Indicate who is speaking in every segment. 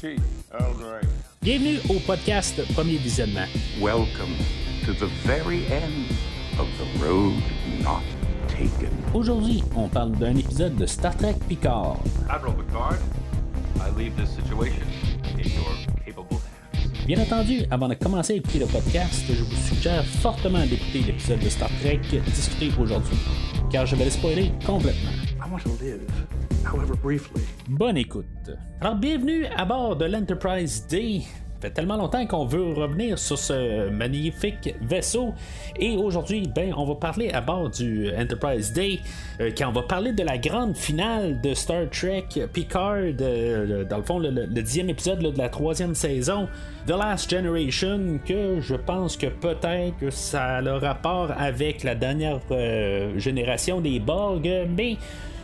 Speaker 1: Tea, Earl Grey.
Speaker 2: Bienvenue au podcast Premier Visionnement.
Speaker 1: Welcome to the very end of the road not taken.
Speaker 2: Aujourd'hui, on parle d'un épisode de Star Trek Picard.
Speaker 3: Admiral Picard, I leave this situation in your capable hands.
Speaker 2: Bien entendu, avant de commencer à écouter le podcast, je vous suggère fortement d'écouter l'épisode de Star Trek discuté aujourd'hui, car je vais le spoiler complètement.
Speaker 4: I want to live, however briefly.
Speaker 2: Bonne écoute. Alors, bienvenue à bord de l'Enterprise D. Ça fait tellement longtemps qu'on veut revenir sur ce magnifique vaisseau. Et aujourd'hui, on va parler à bord du Enterprise D, quand on va parler de la grande finale de Star Trek Picard, dans le fond, le 10e épisode de la 3e saison, The Last Generation, que je pense que peut-être que ça a le rapport avec la dernière génération des Borg, mais...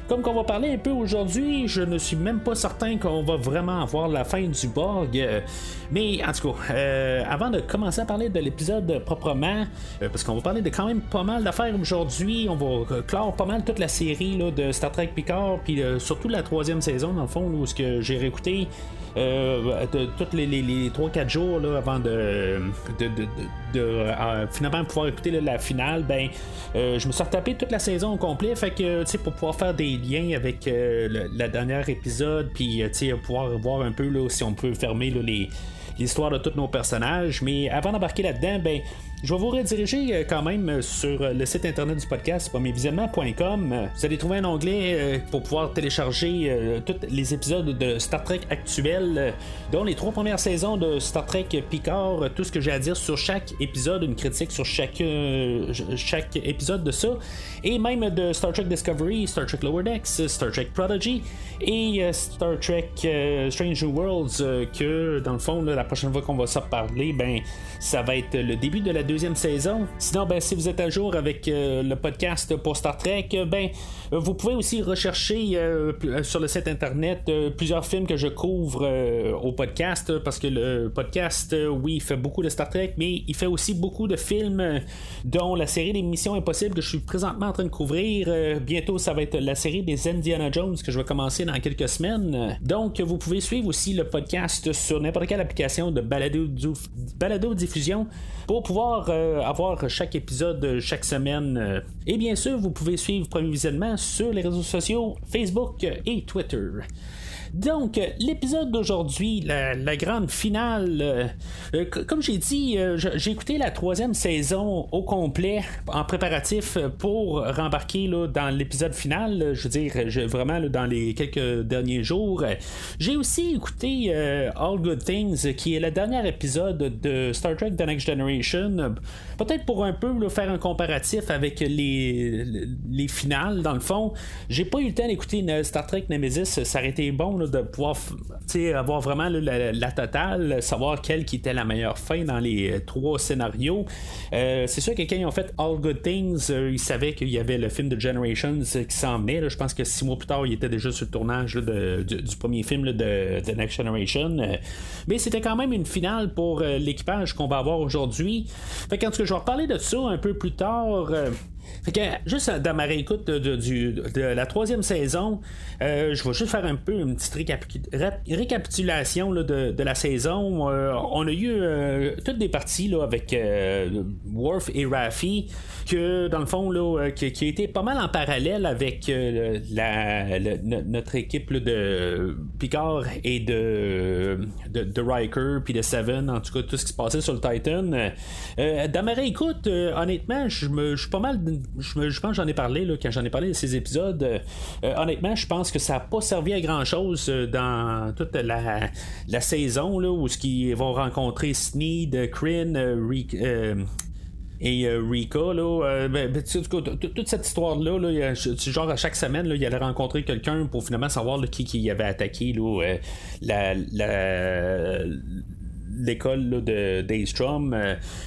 Speaker 2: Comme qu'on va parler un peu aujourd'hui, je ne suis même pas certain qu'on va vraiment avoir la fin du Borg. Mais en tout cas, avant de commencer à parler de l'épisode proprement, parce qu'on va parler de quand même pas mal d'affaires aujourd'hui, on va clore pas mal toute la série là, de Star Trek Picard, puis surtout la 3e saison, dans le fond, où ce que j'ai réécouté toutes les 3-4 jours là, avant de finalement pouvoir écouter là, la finale, je me suis retapé toute la saison au complet, fait que pour pouvoir faire des liens avec la dernière épisode, puis pouvoir voir un peu là, si on peut fermer là, l'histoire de tous nos personnages. Mais avant d'embarquer là-dedans, je vais vous rediriger quand même sur le site internet du podcast, premiervisionnement.com. Vous allez trouver un onglet pour pouvoir télécharger tous les épisodes de Star Trek actuels, dont les 3 premières saisons de Star Trek Picard, tout ce que j'ai à dire sur chaque épisode, une critique sur chaque épisode de ça, et même de Star Trek Discovery, Star Trek Lower Decks, Star Trek Prodigy et Star Trek Strange New Worlds, que dans le fond, là, la prochaine fois qu'on va s'en parler, ça va être le début de la 2e saison. Sinon, si vous êtes à jour avec le podcast pour Star Trek, vous pouvez aussi rechercher sur le site internet plusieurs films que je couvre au podcast, parce que le podcast, oui, il fait beaucoup de Star Trek, mais il fait aussi beaucoup de films, dont la série des Missions Impossibles que je suis présentement en train de couvrir. Bientôt, ça va être la série des Indiana Jones que je vais commencer dans quelques semaines. Donc, vous pouvez suivre aussi le podcast sur n'importe quelle application de balado-diffusion pour pouvoir avoir chaque épisode chaque semaine. Et bien sûr, vous pouvez suivre Premier Visionnement sur les réseaux sociaux Facebook et Twitter. Donc, l'épisode d'aujourd'hui, la grande finale, comme j'ai dit, j'ai écouté la 3e saison au complet en préparatif pour rembarquer là, dans l'épisode final. Je veux dire, vraiment là, dans les quelques derniers jours. J'ai aussi écouté All Good Things, qui est le dernier épisode de Star Trek The Next Generation. Peut-être pour un peu là, faire un comparatif avec les finales, dans le fond. J'ai pas eu le temps d'écouter Star Trek Nemesis, ça aurait été bon là, de pouvoir avoir vraiment là, la totale, savoir quelle qui était la meilleure fin dans les 3 scénarios. C'est sûr que quand ils ont fait All Good Things, ils savaient qu'il y avait le film de Generations qui s'en venait. Là. Je pense que 6 mois plus tard, il était déjà sur le tournage là, du premier film là, de The Next Generation. Mais c'était quand même une finale pour l'équipage qu'on va avoir aujourd'hui. Fait qu'en tout cas, je vais reparler de ça un peu plus tard. Fait que juste dans ma réécoute de la 3e saison, je vais juste faire un peu une petite récapitulation là, de la saison. On a eu toutes des parties là, avec Worf et Raffi, que dans le fond là, qui a été pas mal en parallèle avec notre équipe là, de Picard et de Riker puis de Seven, en tout cas tout ce qui se passait sur le Titan. Dans ma réécoute, honnêtement, je suis pas mal. Je pense que j'en ai parlé là, quand j'en ai parlé de ces épisodes. Honnêtement, je pense que ça n'a pas servi à grand chose dans toute la saison là, où ils vont rencontrer Sneed, Kryn, et Rika là, toute cette histoire là, genre à chaque semaine là, il allait rencontrer quelqu'un pour finalement savoir là, qui avait attaqué là, l'école là, de Daystrom.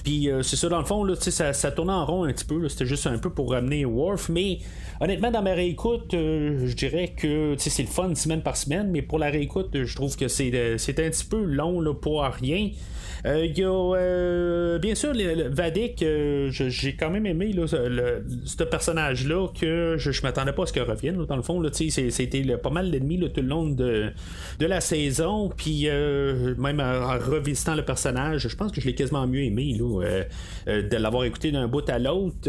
Speaker 2: Puis c'est ça, dans le fond, là, ça tournait en rond un petit peu. Là, c'était juste un peu pour ramener Worf. Mais honnêtement, dans ma réécoute, je dirais que c'est le fun semaine par semaine. Mais pour la réécoute, je trouve que c'est un petit peu long là, pour rien. Il y a bien sûr Vadik, j'ai quand même aimé là, ce personnage-là que je m'attendais pas à ce qu'il revienne. Là, dans le fond, là, c'était pas mal l'ennemi là, tout le long de la saison. Puis même en revisitant le personnage, je pense que je l'ai quasiment mieux aimé là, de l'avoir écouté d'un bout à l'autre.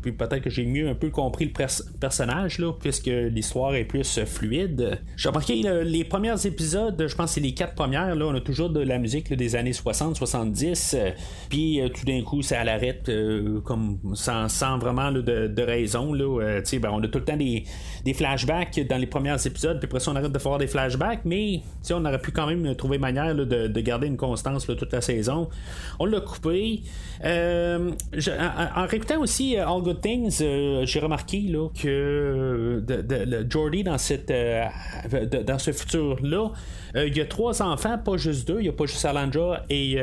Speaker 2: Puis peut-être que j'ai mieux un peu compris le personnage là, puisque l'histoire est plus fluide. J'ai remarqué les premiers épisodes, je pense que c'est les 4 premières, là, on a toujours de la musique là, des années 60-70, puis tout d'un coup ça l'arrête comme sans vraiment là, de raison là, on a tout le temps des flashbacks dans les premiers épisodes, puis après ça on arrête de faire des flashbacks, mais on aurait pu quand même trouver manière là, de garder une constance là, toute la saison. On l'a coupé. En réécoutant aussi All Good Things, j'ai remarqué là, que Geordi dans ce futur là, il y a 3 enfants, pas juste 2, il n'y a pas juste Alandra et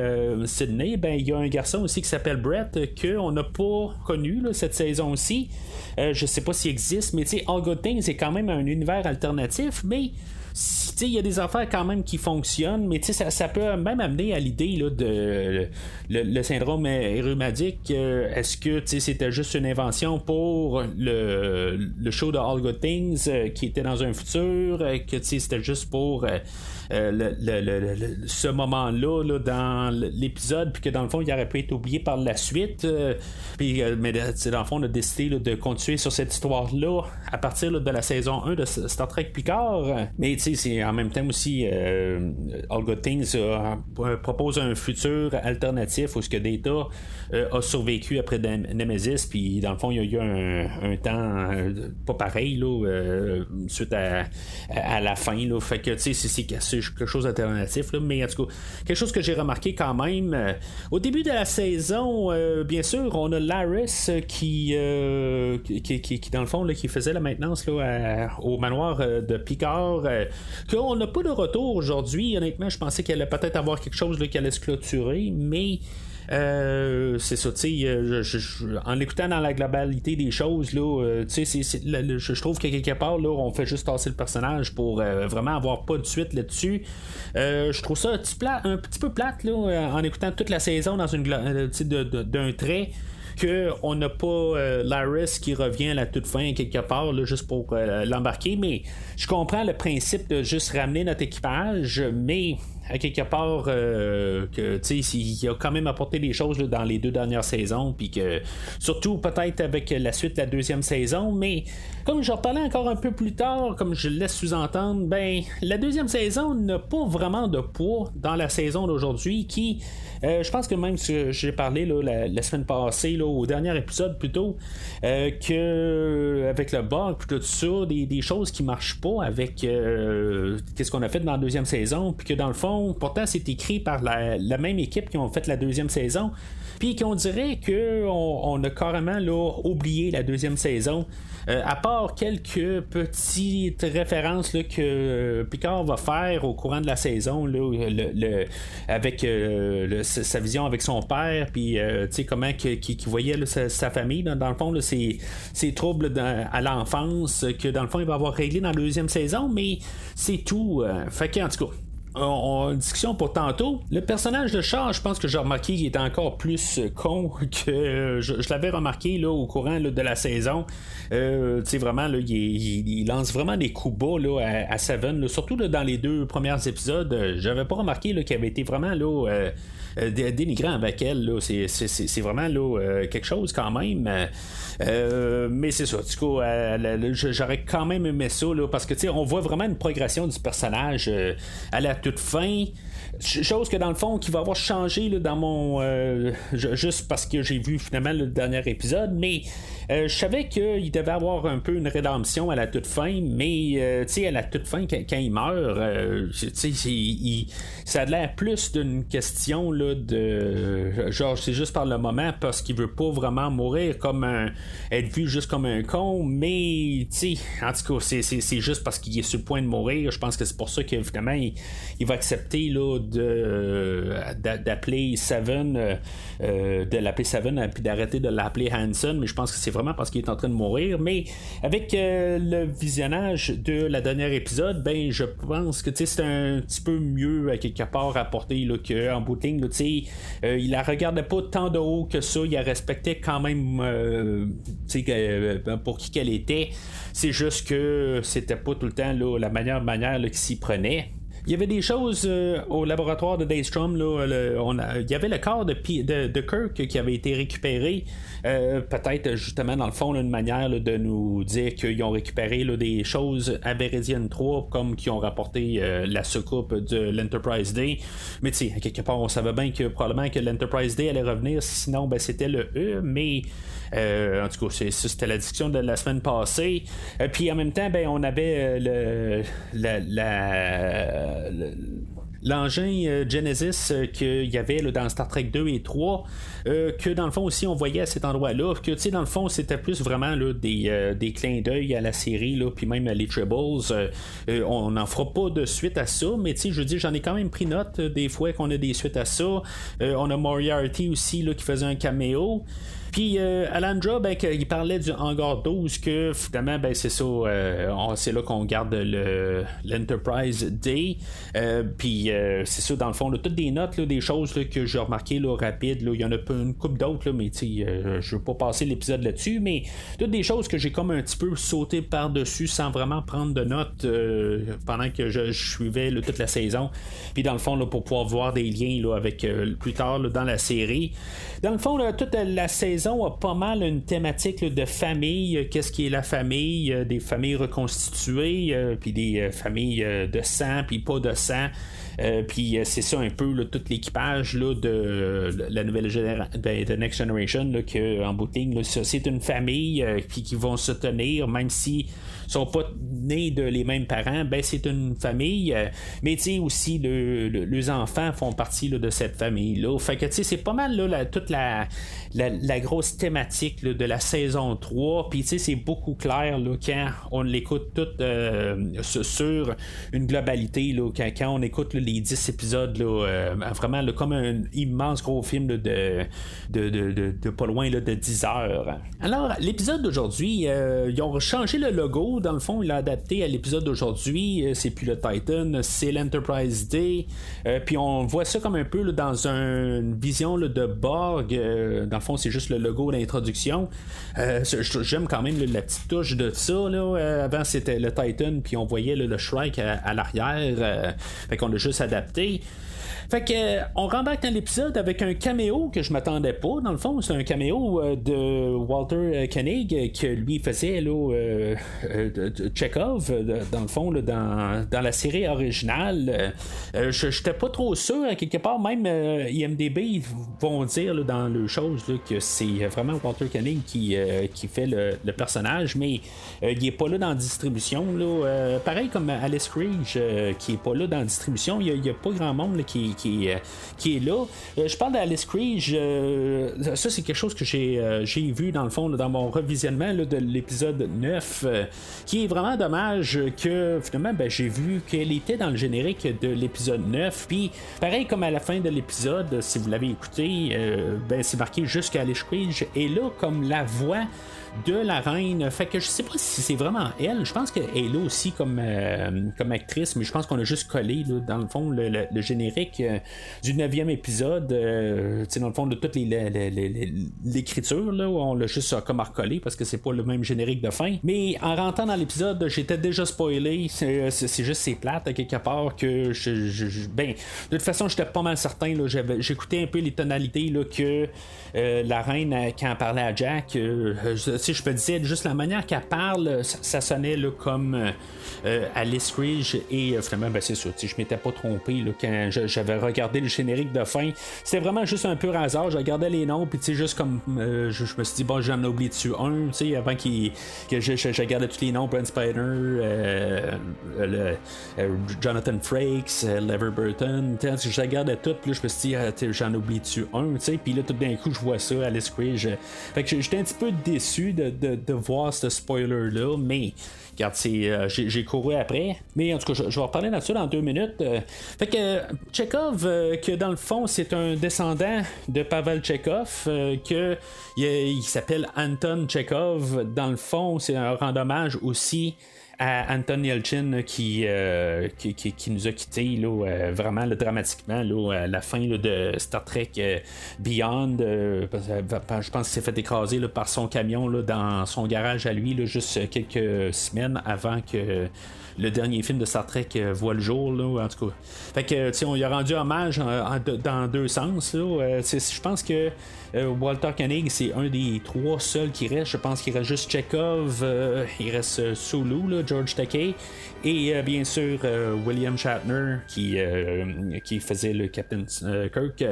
Speaker 2: Sydney. Il y a un garçon aussi qui s'appelle Brett qu'on n'a pas connu là, cette saison aussi. Je sais pas s'il existe, mais All Good Things est quand même un univers alternatif, mais il y a des affaires quand même qui fonctionnent, mais ça peut même amener à l'idée là, de le syndrome rhumatique. Est-ce que c'était juste une invention pour le show de All Good Things qui était dans un futur, que c'était juste pour ce moment-là là, dans l'épisode, puis que dans le fond il aurait pu être oublié par la suite, mais dans le fond on a décidé là, de continuer sur cette histoire-là à partir là, de la saison 1 de Star Trek Picard, mais c'est en même temps aussi All Good Things propose un futur alternatif où ce que Data a survécu après Nemesis, puis dans le fond il y a eu un temps pas pareil là, suite à la fin là. Fait que c'est quelque chose d'alternatif là, mais en tout cas quelque chose que j'ai remarqué quand même au début de la saison, bien sûr on a Laris qui dans le fond là, qui faisait la maintenance là, au manoir de Picard, qu'on n'a pas de retour aujourd'hui. Honnêtement, je pensais qu'elle allait peut-être avoir quelque chose là, qui allait se clôturer, mais c'est ça, en l'écoutant dans la globalité des choses là, je trouve que quelque part là, on fait juste tasser le personnage pour vraiment avoir pas de suite là-dessus. Je trouve ça un petit peu plate là, en écoutant toute la saison dans une d'un trait, qu'on n'a pas Laris qui revient à la toute fin quelque part là, juste pour l'embarquer, mais je comprends le principe de juste ramener notre équipage, mais à quelque part que il a quand même apporté des choses là, dans les 2 dernières saisons, puis que surtout peut-être avec la suite de la 2e saison, mais comme je reparlais encore un peu plus tard, comme je le laisse sous-entendre, la 2e saison n'a pas vraiment de poids dans la saison d'aujourd'hui, qui je pense que même si j'ai parlé là, la semaine passée là, au dernier épisode plutôt, que avec le bug puis tout ça, des choses qui marchent pas avec qu'est-ce qu'on a fait dans la 2e saison, puis que dans le fond pourtant c'est écrit par la même équipe qui ont fait la 2e saison, puis qu'on dirait qu'on a carrément là, oublié la 2e saison, à part quelques petites références là, que Picard va faire au courant de la saison là, avec sa vision avec son père, puis comment qu'il voyait là, sa famille dans le fond là, ses troubles à l'enfance, que dans le fond il va avoir réglé dans la 2e saison, mais c'est tout. Fait qu'en tout cas, une discussion pour tantôt. Le personnage de Char, je pense que j'ai remarqué qu'il était encore plus con que je l'avais remarqué là, au courant là, de la saison. Vraiment, là, il lance vraiment des coups bas là, à Seven, là, surtout là, dans les 2 premiers épisodes. J'avais pas remarqué là, qu'il avait été vraiment là, dénigrant avec elle. Là. C'est vraiment là, quelque chose quand même. Mais c'est ça. Du coup, j'aurais quand même aimé ça là, parce que on voit vraiment une progression du personnage à la toute fin. Chose que dans le fond qui va avoir changé là, dans mon juste parce que j'ai vu finalement le dernier épisode, mais je savais qu'il devait avoir un peu une rédemption à la toute fin, mais à la toute fin quand il meurt, ça a l'air plus d'une question là, de genre c'est juste par le moment parce qu'il veut pas vraiment mourir comme être vu juste comme un con, mais en tout cas c'est juste parce qu'il est sur le point de mourir. Je pense que c'est pour ça que finalement il va accepter là, d'appeler Seven, de l'appeler Seven, puis d'arrêter de l'appeler Hanson, mais je pense que c'est vraiment parce qu'il est en train de mourir. Mais avec le visionnage de la dernière épisode, ben je pense que c'est un petit peu mieux à quelque part rapporté qu'en bout de ligne. Là, il la regardait pas tant de haut que ça, il la respectait quand même pour qui qu'elle était. C'est juste que c'était pas tout le temps là, la manière là, qu'il s'y prenait. Il y avait des choses au laboratoire de Daystrom. Il y avait le corps de Kirk qui avait été récupéré. Peut-être justement dans le fond là, une manière là, de nous dire qu'ils ont récupéré là, des choses à Veridian 3 comme qu'ils ont rapporté la soucoupe de l'Enterprise Day. Mais tu sais, à quelque part on savait bien que probablement que l'Enterprise Day allait revenir, sinon ben, c'était le E, mais en tout cas c'était la discussion de la semaine passée. Puis en même temps ben, on avait l'engin Genesis qu'il y avait là, dans Star Trek 2 et 3 que dans le fond aussi on voyait à cet endroit-là que tu sais dans le fond c'était plus vraiment là, des clins d'œil à la série là, puis même à les Tribbles. On n'en fera pas de suite à ça, mais tu sais je veux dire j'en ai quand même pris note des fois qu'on a des suites à ça. On a Moriarty aussi là, qui faisait un caméo. Puis Alandra, ben, il parlait du hangar 12 que finalement, ben, c'est ça, c'est là qu'on garde l'Enterprise Day. Puis c'est ça, dans le fond, là, toutes des notes, là, des choses là, que j'ai remarqué là, rapides. Il y en a une couple d'autres, là, mais je veux pas passer l'épisode là-dessus. Mais toutes des choses que j'ai comme un petit peu sauté par-dessus sans vraiment prendre de notes pendant que je suivais là, toute la saison. Puis dans le fond, là, pour pouvoir voir des liens là, avec plus tard là, dans la série. Dans le fond, là, toute la saison a pas mal une thématique là, de famille, qu'est-ce qui est la famille, des familles reconstituées, puis des familles de sang, puis pas de sang. Puis c'est ça un peu là, tout l'équipage là, de la nouvelle génération de Next Generation là, que, en bout de ligne, là, c'est une famille qui vont se tenir même si sont pas nés de les mêmes parents, ben c'est une famille, mais tu sais aussi les enfants font partie là, de cette famille là. Fait que tu sais c'est pas mal là, toute la grosse thématique là, de la saison 3, puis tu sais c'est beaucoup clair là, quand on l'écoute tout sur une globalité là, quand on écoute là, les 10 épisodes là, vraiment là, comme un immense gros film là, de pas loin là, de 10 heures. Alors l'épisode d'aujourd'hui, ils ont changé le logo. Dans le fond, il l'a adapté à l'épisode d'aujourd'hui. C'est plus le Titan, c'est l'Enterprise Day. Puis on voit ça comme un peu là, dans une vision là, de Borg. Dans le fond, c'est juste le logo d'introduction. J'aime quand même là, la petite touche de ça. Là. Avant, c'était le Titan, puis on voyait là, le Shrike à l'arrière. Fait qu'on l'a juste adapté. Fait que on rembarque dans l'épisode avec un caméo que je m'attendais pas. Dans le fond, c'est un caméo de Walter Koenig que lui faisait là, Chekhov dans le fond là, dans la série originale. Je n'étais pas trop sûr à quelque part. Même IMDb vont dire là, dans le chose là, que c'est vraiment Walter Koenig qui fait le personnage, mais il est pas là dans la distribution. Là. Pareil comme Alice Krige qui est pas là dans la distribution. Il y a pas grand monde là, qui est là. Je parle d'Alice Krige. Ça, c'est quelque chose que j'ai vu dans le fond là, dans mon revisionnement là, de l'épisode 9, qui est vraiment dommage que finalement ben, j'ai vu qu'elle était dans le générique de l'épisode 9. Puis pareil comme à la fin de l'épisode, si vous l'avez écouté, ben, c'est marqué juste qu'Alice Krige est là comme la voix de la reine. Fait que je sais pas si c'est vraiment elle. Je pense qu'elle est là aussi comme actrice, mais je pense qu'on a juste collé là, dans le fond le générique du 9e épisode, dans le fond de toute l'écriture là, on l'a juste comme recollé parce que c'est pas le même générique de fin. Mais en rentrant dans l'épisode, j'étais déjà spoilé. C'est juste c'est plate à quelque part que ben de toute façon j'étais pas mal certain là, j'écoutais un peu les tonalités là, que la reine quand elle parlait à Jack, je me disais juste la manière qu'elle parle, ça sonnait là, comme Alice Krige, et finalement ben, c'est ça, je m'étais pas trompé là, quand j'avais regardé le générique de fin. C'était vraiment juste un pur hasard. Je regardais les noms puis juste comme je me suis dit bon j'en ai oublié dessus un avant que je regardais tous les noms, Brent Spiner, Jonathan Frakes, Lever Burton, je regardais tout puis je me suis dit j'en ai oublié dessus un, puis là tout d'un coup je vois ça, Alice Krige. Fait que j'étais un petit peu déçu de voir ce spoiler là, mais regarde, j'ai couru après. Mais en tout cas, je vais reparler là-dessus dans 2 minutes. Fait que Chekhov, que dans le fond, c'est un descendant de Pavel Chekhov, que il s'appelle Anton Chekhov. Dans le fond, c'est un rend hommage aussi à Anton Yelchin qui nous a quittés vraiment dramatiquement à la fin de Star Trek Beyond. Je pense qu'il s'est fait écraser par son camion dans son garage à lui juste quelques semaines avant que le dernier film de Star Trek voit le jour, en tout cas. Fait que, on lui a rendu hommage dans 2 sens. Je pense que Walter Koenig, c'est un des 3 seuls qui reste. Je pense qu'il reste juste Chekhov, il reste Sulu, George Takei, et bien sûr William Shatner qui faisait le Captain Kirk.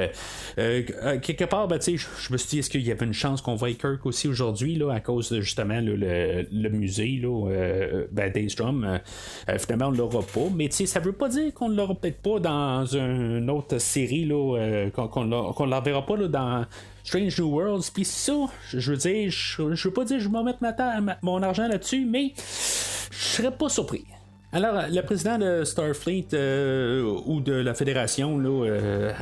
Speaker 2: Quelque part, je me suis dit, est-ce qu'il y avait une chance qu'on voie Kirk aussi aujourd'hui à cause de justement le musée Daystrom. Finalement, on ne l'aura pas, mais ça veut pas dire qu'on ne l'aura peut-être pas dans une autre série, qu'on ne la verra pas dans Strange New Worlds. Puis ça, je veux dire, je veux pas dire que je vais mettre mon argent là-dessus, mais je serais pas surpris. Alors, le président de Starfleet ou de la Fédération,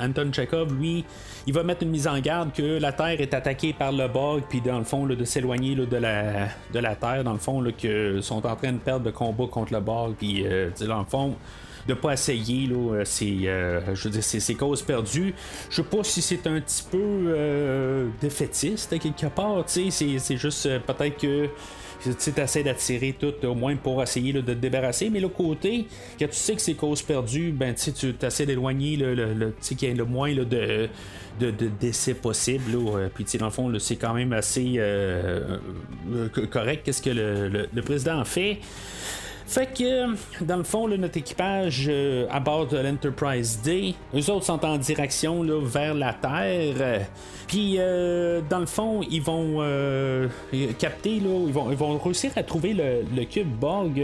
Speaker 2: Anton Chekhov, lui, il va mettre une mise en garde que la Terre est attaquée par le Borg, puis dans le fond, de s'éloigner de la Terre, dans le fond, que sont en train de perdre le combat contre le Borg, puis dans le fond, de pas essayer, je veux dire, c'est cause perdue. Je sais pas si c'est un petit peu défaitiste quelque part, c'est juste peut-être que tu essaies d'attirer tout au moins pour essayer de te débarrasser, mais l'autre côté, quand tu sais que c'est cause perdue, ben tu essaies d'éloigner qu'il y ait le moins de décès possible, puis dans le fond c'est quand même assez correct qu'est-ce que le président fait. Fait que, dans le fond, notre équipage à bord de l'Enterprise D, eux autres sont en direction vers la Terre. Puis, dans le fond, ils vont capter, ils vont réussir à trouver le cube Borg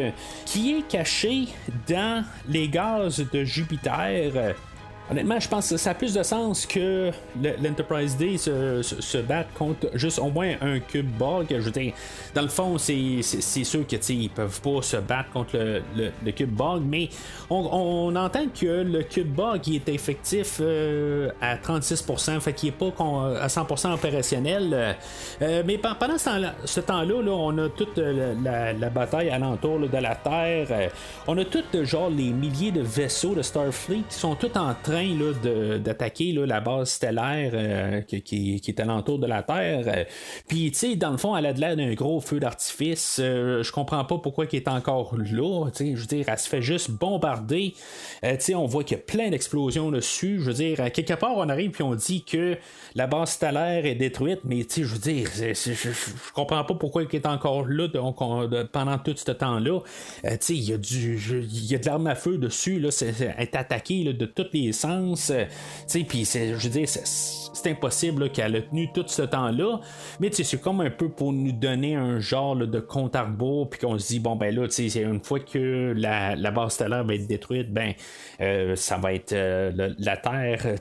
Speaker 2: qui est caché dans les gaz de Jupiter. Honnêtement, je pense que ça a plus de sens que l'Enterprise D se batte contre juste au moins un cube Borg. Je veux dire, dans le fond, c'est sûr que ils peuvent pas se battre contre le cube Borg, mais on entend que le cube Borg il est effectif à 36%, fait qu'il est pas à 100% opérationnel. Mais pendant ce temps-là, on a toute la bataille alentour de la Terre. On a tout genre les milliers de vaisseaux de Starfleet qui sont tous en train d'attaquer la base stellaire qui est alentour de la Terre. Puis, tu sais, dans le fond, elle a de l'air d'un gros feu d'artifice. Je comprends pas pourquoi elle est encore là. Je veux dire, elle se fait juste bombarder. Tu sais, on voit qu'il y a plein d'explosions dessus. Je veux dire, à quelque part, on arrive puis on dit que la base stellaire est détruite, mais tu sais, je veux dire, je comprends pas pourquoi elle est encore là pendant tout ce temps-là. Tu sais, il y a de l'arme à feu dessus. Elle est attaquée de tous les sens. Puis je veux dire, c'est impossible qu'elle a tenu tout ce temps-là, mais c'est comme un peu pour nous donner un genre de compte à rebours, puis qu'on se dit bon ben là, une fois que la base stellaire va être détruite, ben ça va être la Terre.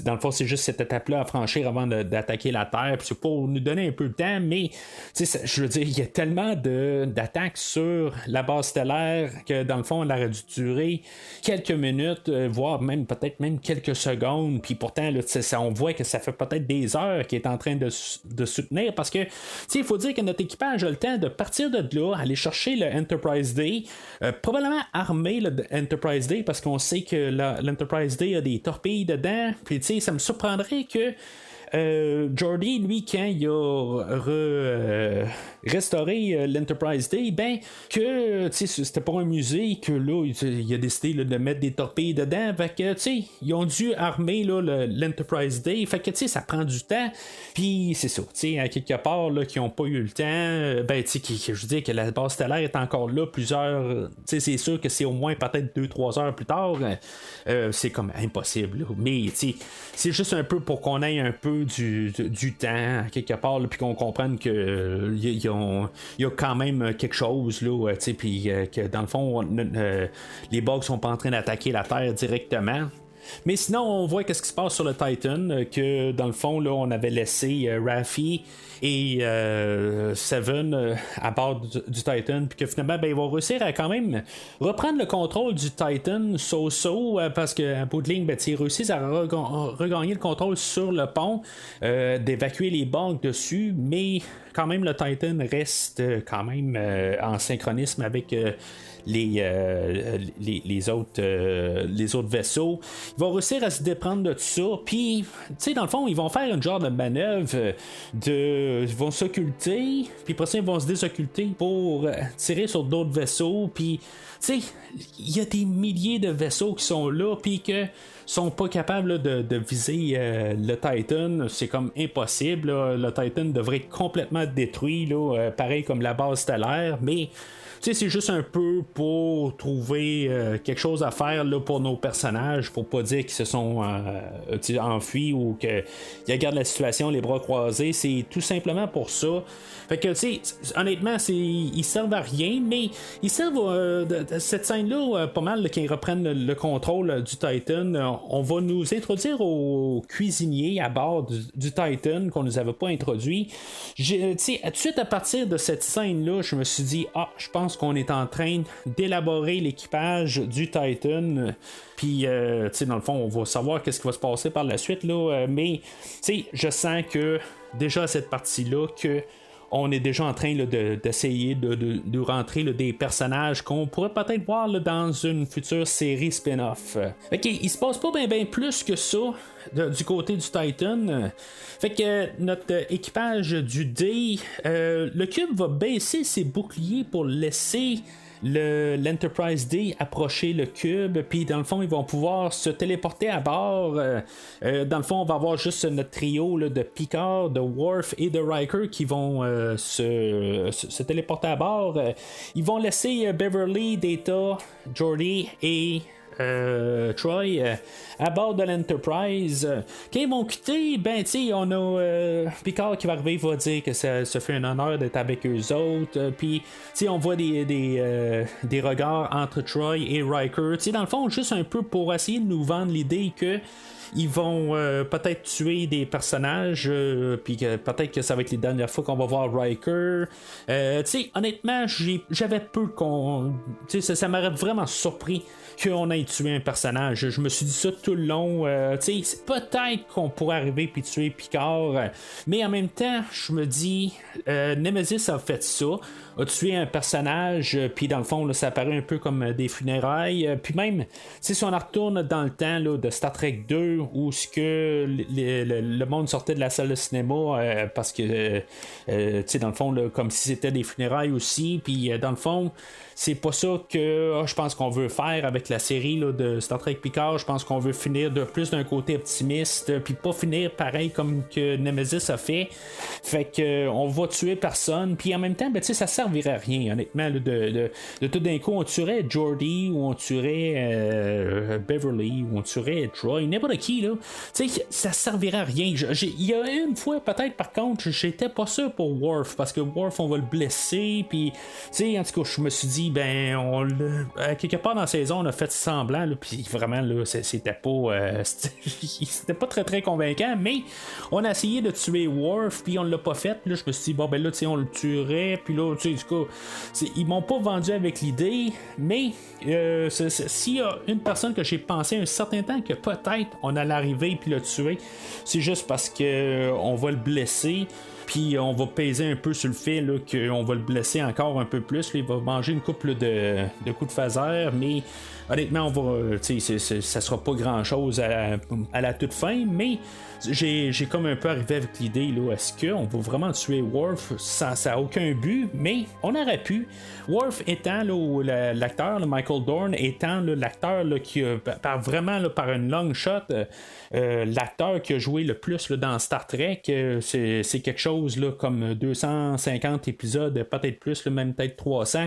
Speaker 2: Dans le fond, c'est juste cette étape-là à franchir avant d'attaquer la Terre, puis c'est pour nous donner un peu de temps, mais je veux dire, il y a tellement d'attaques sur la base stellaire que dans le fond, elle aurait dû durer quelques minutes, voire peut-être même quelques secondes, puis pourtant là, on voit que ça fait peut-être des heures qu'il est en train de soutenir, parce que il faut dire que notre équipage a le temps de partir de là, aller chercher le Enterprise D, probablement armer le Enterprise D, parce qu'on sait que l'Enterprise D a des torpilles dedans, puis ça me surprendrait que Geordi, lui, quand il a restauré l'Enterprise D, ben que c'était pas un musée, que là il a décidé de mettre des torpilles dedans, fait que ils ont dû armer l'Enterprise D, fait que ça prend du temps, puis c'est ça, à quelque part là, qui ont pas eu le temps, ben je veux dire que la base stellaire est encore là plusieurs, c'est sûr que c'est au moins peut-être 2-3 heures plus tard, c'est comme impossible là. Mais c'est juste un peu pour qu'on ait un peu du temps quelque part, puis qu'on comprenne que il y a quand même quelque chose là, puis que dans le fond les bugs sont pas en train d'attaquer la Terre directement. Mais sinon, on voit qu'est-ce qui se passe sur le Titan, que dans le fond, là, on avait laissé Raffi et Seven à bord du Titan, puis que finalement, ben, ils vont réussir à quand même reprendre le contrôle du Titan parce qu'à bout de ligne, ben, ils réussissent à regagner le contrôle sur le pont, d'évacuer les bugs dessus, mais quand même le Titan reste quand même en synchronisme avec les autres vaisseaux. Ils vont réussir à se déprendre de tout ça, puis tu sais, dans le fond, ils vont faire une genre de manœuvre ils vont s'occulter, puis après ça ils vont se désocculter pour tirer sur d'autres vaisseaux, puis tu sais, il y a des milliers de vaisseaux qui sont là, puis que sont pas capables là, de viser le Titan. C'est comme impossible là. Le Titan devrait être complètement détruit là, pareil comme la base stellaire, mais tu sais, c'est juste un peu pour trouver quelque chose à faire là, pour nos personnages, pour pas dire qu'ils se sont enfuis ou qu'ils regardent la situation les bras croisés. C'est tout simplement pour ça. Fait que, tu sais, honnêtement, ils servent à rien, mais ils servent cette scène-là pas mal quand ils reprennent le contrôle du Titan. On va nous introduire au cuisinier à bord du Titan qu'on nous avait pas introduit. Tu sais, tout de suite à partir de cette scène-là, je me suis dit, je pense qu'on est en train d'élaborer l'équipage du Titan. Puis, tu sais, dans le fond, on va savoir qu'est-ce qui va se passer par la suite, là. Mais, tu sais, je sens que déjà à cette partie-là, que on est déjà en train là, d'essayer de rentrer là, des personnages qu'on pourrait peut-être voir là, dans une future série spin-off. Ok, il se passe pas bien plus que ça du côté du Titan. Fait que notre équipage du D, le cube va baisser ses boucliers pour laisser l'Enterprise D approcher le cube, puis dans le fond ils vont pouvoir se téléporter à bord. Dans le fond on va avoir juste notre trio là, de Picard, de Worf et de Riker qui vont se téléporter à bord. Ils vont laisser Beverly, Data, Geordi et Troy à bord de l'Enterprise. Quand ils vont quitter, ben tu on a Picard qui va arriver, va dire que ça fait un honneur d'être avec eux autres. Puis on voit des regards entre Troy et Riker. Dans le fond, juste un peu pour essayer de nous vendre l'idée que ils vont peut-être tuer des personnages, puis peut-être que ça va être les dernières fois qu'on va voir Riker. Honnêtement, j'avais peu qu'on. Ça m'aurait vraiment surpris qu'on ait tué un personnage. Je me suis dit ça tout le long. Peut-être qu'on pourrait arriver puis tuer Picard, mais en même temps, je me dis, Nemesis a fait ça, a tué un personnage, puis dans le fond, là, ça apparaît un peu comme des funérailles. Puis même, si on retourne dans le temps là, de Star Trek 2, où ce que le monde sortait de la salle de cinéma parce que, dans le fond, là, comme si c'était des funérailles aussi, puis dans le fond, c'est pas ça que je pense qu'on veut faire avec la série là, de Star Trek Picard. Je pense qu'on veut finir de plus d'un côté optimiste, puis pas finir pareil comme que Nemesis a fait. Fait que on va tuer personne, puis en même temps, ben, ça servirait à rien, honnêtement, là, de tout d'un coup, on tuerait Geordi, ou on tuerait Beverly, ou on tuerait Troy, n'importe qui, là. Ça servirait à rien. Il y a une fois, peut-être, par contre, j'étais pas sûr pour Worf, parce que Worf, on va le blesser, puis, en tout cas, je me suis dit, ben, quelque part dans la saison, on a fait semblant, puis vraiment, là, c'était pas c'était pas très très convaincant, mais on a essayé de tuer Worf, puis on l'a pas fait. Là, je me suis dit, bon, ben là, on le tuerait, puis là, du coup, ils m'ont pas vendu avec l'idée, mais s'il y a une personne que j'ai pensé un certain temps que peut-être on allait arriver puis le tuer, c'est juste parce que on va le blesser. Puis on va peser un peu sur le fait là, qu'on va le blesser encore un peu plus. Là, il va manger une couple de coups de phaser, mais honnêtement, on va, ça sera pas grand chose à la toute fin, mais j'ai comme un peu arrivé avec l'idée là, est-ce qu'on va vraiment tuer Worf? Ça a aucun but, mais on aurait pu. Worf étant là, l'acteur, là, Michael Dorn étant là, l'acteur là, qui par vraiment là, par une long shot, l'acteur qui a joué le plus là, dans Star Trek, c'est quelque chose là, comme 250 épisodes, peut-être plus, là, même peut-être 300.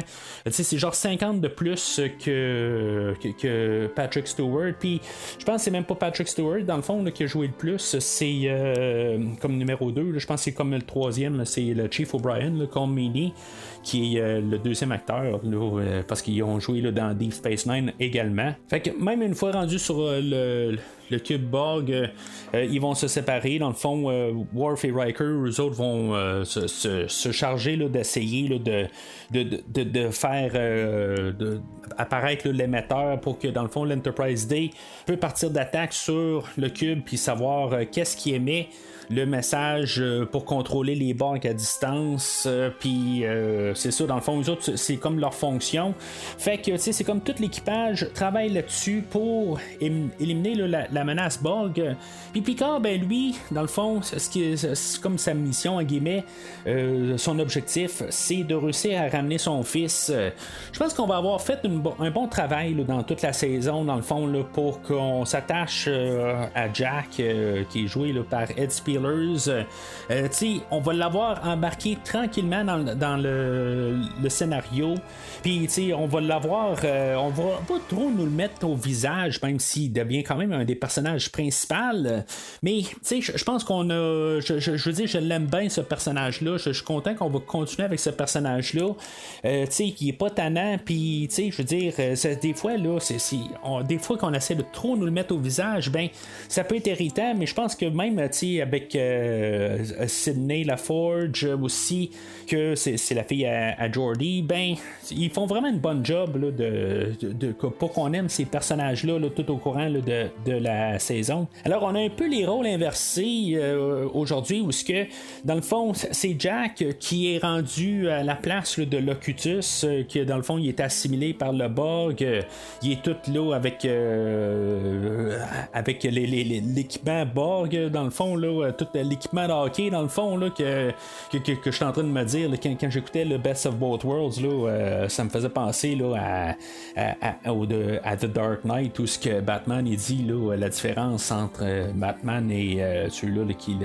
Speaker 2: C'est genre 50 de plus que que Patrick Stewart. Puis je pense que c'est même pas Patrick Stewart, dans le fond, là, qui a joué le plus. C'est comme numéro 2. Là, je pense que c'est comme le troisième. Là, c'est le Chief O'Brien, Colm Meaney, qui est le deuxième acteur, là, parce qu'ils ont joué là, dans Deep Space Nine également. Fait que même une fois rendu sur le cube Borg, ils vont se séparer. Dans le fond, Worf et Riker, eux autres vont se charger là, d'essayer là, de faire apparaître là, l'émetteur pour que, dans le fond, l'Enterprise D peut partir d'attaque sur le cube puis savoir qu'est-ce qui émet le message pour contrôler les Borg à distance. Puis c'est ça, dans le fond, eux autres, c'est comme leur fonction. Fait que, tu sais, c'est comme tout l'équipage travaille là-dessus pour éliminer là, la menace Borg. Puis Picard, ben lui, dans le fond, c'est comme sa mission, en guillemets, son objectif, c'est de réussir à ramener son fils. Je pense qu'on va avoir fait un bon travail là, dans toute la saison, dans le fond, là, pour qu'on s'attache à Jack, qui est joué là, par Ed Speleers. On va l'avoir embarqué tranquillement dans le scénario. Puis on va l'avoir, on va pas trop nous le mettre au visage, même s'il devient quand même un des personnages principaux. Mais je pense qu'on a, je veux dire, je l'aime bien ce personnage-là. Je suis content qu'on va continuer avec ce personnage-là. Qui est pas tannant. Puis je veux dire, des fois là, des fois qu'on essaie de trop nous le mettre au visage, ben ça peut être irritant. Mais je pense que même avec Sidney LaForge aussi, que c'est la fille à Geordi, ben ils font vraiment une bonne job là, pour qu'on aime ces personnages-là là, tout au courant là, de la saison. Alors on a un peu les rôles inversés aujourd'hui, où ce que dans le fond c'est Jack qui est rendu à la place là, de Locutus, qui dans le fond il est assimilé par le Borg, il est tout là avec l'équipement Borg, dans le fond là, tout l'équipement de hockey dans le fond là, que je suis en train de me dire là, quand j'écoutais le Best of Both Worlds là, ça me faisait penser là, à The Dark Knight, où ce que Batman il dit là, la différence entre Batman et celui-là là, qui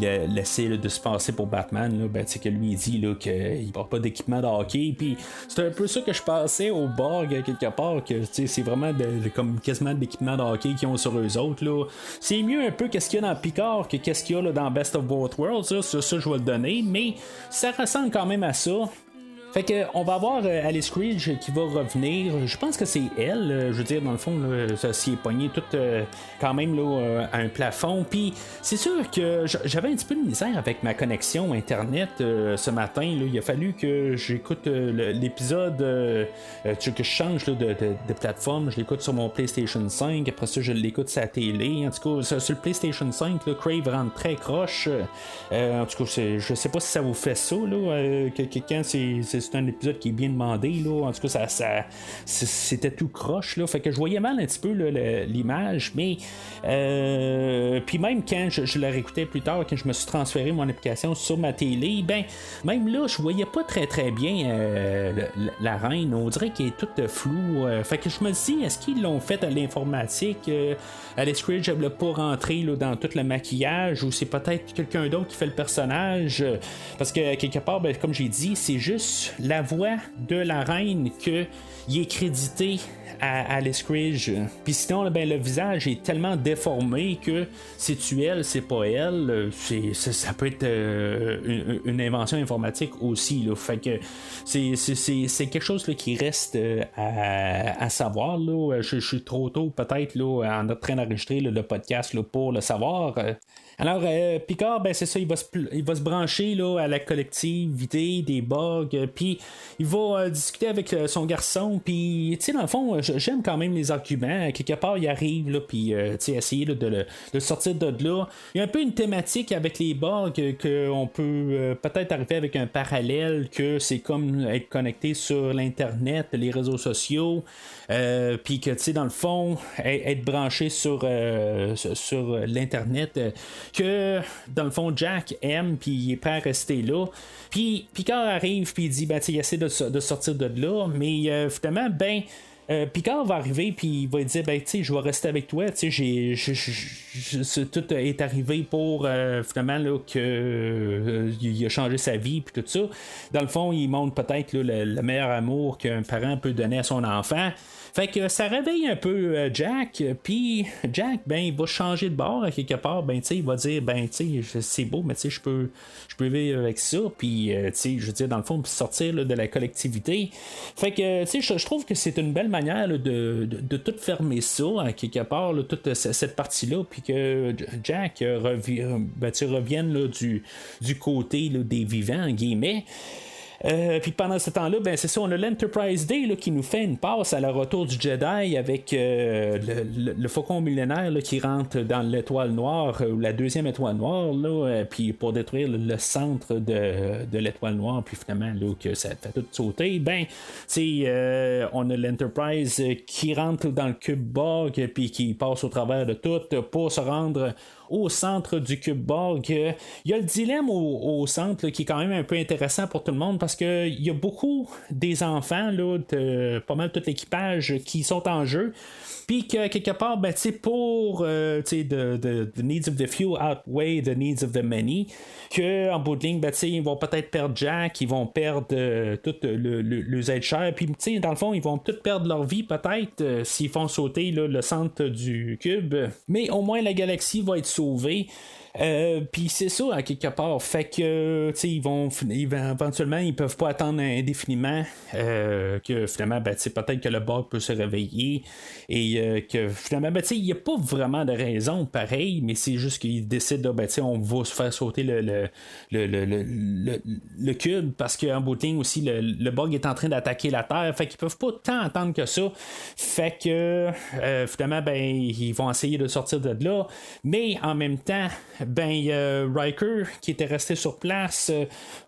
Speaker 2: l'a laissé là, de se passer pour Batman là, ben, que lui il dit là, qu'il porte pas d'équipement de hockey. Puis c'est un peu ça que je pensais au Borg quelque part, que c'est vraiment comme quasiment de l'équipement de hockey qu'ils ont sur eux autres là. C'est mieux un peu qu'est-ce qu'il y a dans Picard que qu'est-ce qu'il y a là, dans Best of Both Worlds. Ça je vais le donner, mais ça ressemble quand même à ça. Fait que on va avoir Alice Creed qui va revenir. Je pense que c'est elle. Je veux dire, dans le fond, là, ça s'y est pogné tout quand même là, à un plafond. Puis c'est sûr que j'avais un petit peu de misère avec ma connexion Internet ce matin. Là. Il a fallu que j'écoute l'épisode, que je change là, de plateforme. Je l'écoute sur mon PlayStation 5. Après ça, je l'écoute sur la télé. En tout cas, sur le PlayStation 5, là, Crave rentre très croche. En tout cas, je sais pas si ça vous fait ça. Là, quand c'est un épisode qui est bien demandé là. En tout cas c'était tout croche là. Fait que je voyais mal un petit peu là, l'image, mais puis même quand je la réécoutais plus tard, quand je me suis transféré mon application sur ma télé, ben même là je voyais pas très très bien la reine. On dirait qu'elle est toute floue. Fait que je me dis, est-ce qu'ils l'ont fait à l'informatique? Alice Creed ne pas rentrer là, dans tout le maquillage, ou c'est peut-être quelqu'un d'autre qui fait le personnage? Parce que quelque part, ben, comme j'ai dit, c'est juste la voix de la reine qui est crédité à Alice Creed. Puis sinon, ben, le visage est tellement déformé que c'est-tu elle, c'est pas elle. Ça peut être une invention informatique aussi. Là. Fait que c'est quelque chose là, qui reste à savoir. Là. Je suis trop tôt peut-être là, en train d'enregistrer là, le podcast là, pour le savoir. Alors, Picard, ben, c'est ça, il va se brancher là, à la collectivité des Borg, puis il va discuter avec son garçon, puis, tu sais, dans le fond, j'aime quand même les arguments. Quelque part, il arrive, là, puis, tu sais, essayer là, de sortir de là. Il y a un peu une thématique avec les Borg, qu'on peut peut-être arriver avec un parallèle, que c'est comme être connecté sur l'Internet, les réseaux sociaux, puis que, tu sais, dans le fond, être branché sur l'Internet, que dans le fond Jack aime, puis il est prêt à rester là. Puis Picard arrive, puis il dit, ben, il essaie de sortir de là, mais finalement, ben, Picard va arriver puis il va dire ben tu sais je vais rester avec toi, tu sais tout est arrivé pour finalement là que il a changé sa vie puis tout ça. Dans le fond il montre peut-être là, le meilleur amour qu'un parent peut donner à son enfant. Fait que ça réveille un peu Jack, puis Jack, ben, il va changer de bord à quelque part, ben, tu sais, il va dire, ben, tu sais, c'est beau, mais tu sais, je peux vivre avec ça, puis, tu sais, je veux dire, dans le fond, sortir là, de la collectivité. Fait que, tu sais, je trouve que c'est une belle manière là, de tout fermer ça, à quelque part, là, toute cette partie-là, puis que Jack revienne là, du côté là, des vivants, en guillemets. Puis pendant ce temps-là, ben c'est ça, on a l'Enterprise Day là, qui nous fait une passe à la retour du Jedi avec le faucon millénaire là, qui rentre dans l'étoile noire, ou la deuxième étoile noire, là, puis pour détruire le centre de l'étoile noire, puis finalement là, que ça fait tout sauter, ben on a l'Enterprise qui rentre dans le cube Borg, puis qui passe au travers de tout pour se rendre au centre du cube Borg. Il y a le dilemme au centre là, qui est quand même un peu intéressant pour tout le monde parce qu'il y a beaucoup des enfants là, de pas mal tout l'équipage qui sont en jeu. Puis que quelque part, ben, pour the needs of the few outweigh the needs of the many, qu'en bout de ligne, ben, ils vont peut-être perdre Jack, ils vont perdre tout le être cher, puis dans le fond, ils vont tous perdre leur vie peut-être s'ils font sauter là, le centre du cube. Mais au moins, la galaxie va être sauvée. Puis c'est ça à quelque part, fait que éventuellement ils peuvent pas attendre indéfiniment que finalement peut-être que le Borg peut se réveiller et que finalement il n'y a pas vraiment de raison pareil, mais c'est juste qu'ils décident on va se faire sauter le cube parce qu'en bout de ligne aussi le Borg est en train d'attaquer la Terre, fait qu'ils peuvent pas tant attendre que ça, fait que finalement ils vont essayer de sortir de là, mais en même temps Riker, qui était resté sur place,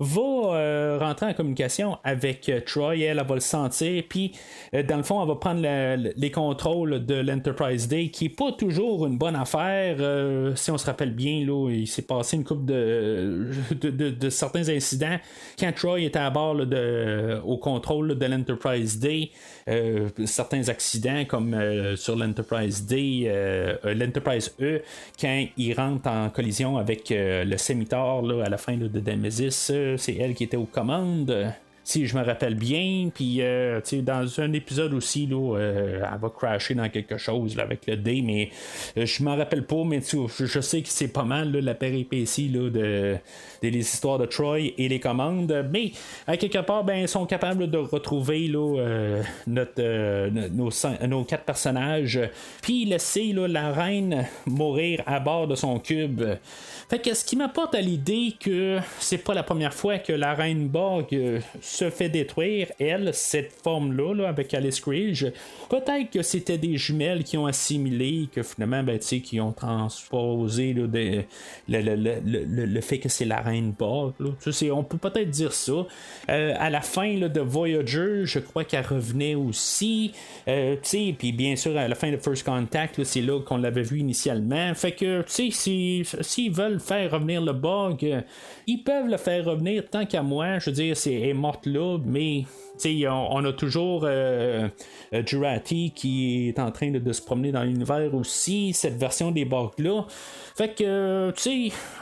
Speaker 2: va rentrer en communication avec Troy. Elle va le sentir, puis dans le fond, elle va prendre les contrôles de l'Enterprise Day, qui est pas toujours une bonne affaire. Si on se rappelle bien, là, il s'est passé une couple de certains incidents quand Troy était à bord là, au contrôle de l'Enterprise Day. Certains accidents comme sur l'Enterprise Day, l'Enterprise E, quand il rentre en collision avec le Scimitar là, à la fin là, de Nemesis, c'est elle qui était aux commandes. Si je me rappelle bien, puis dans un épisode aussi, là, elle va crasher dans quelque chose là, avec le D, mais je m'en rappelle pas, mais je sais que c'est pas mal là, la péripétie là, des histoires de Troy et les commandes, mais à quelque part, ils sont capables de retrouver là, nos 4 personnages, puis laisser là, la reine mourir à bord de son cube. Fait que ce qui m'apporte à l'idée que c'est pas la première fois que la reine Borg se fait détruire, elle, cette forme-là, là, avec Alice Krige. Peut-être que c'était des jumelles qui ont assimilé, que finalement, qui ont transposé là, le fait que c'est la reine Borg. Là. On peut peut-être dire ça. À la fin là, de Voyager, je crois qu'elle revenait aussi. Puis bien sûr, à la fin de First Contact, là, c'est là qu'on l'avait vu initialement. Fait que, s'ils veulent faire revenir le Borg, ils peuvent le faire revenir tant qu'à moi. Je veux dire, elle est morte là, mais on a toujours Jurati qui est en train de se promener dans l'univers aussi, cette version des Borg là. Fait que,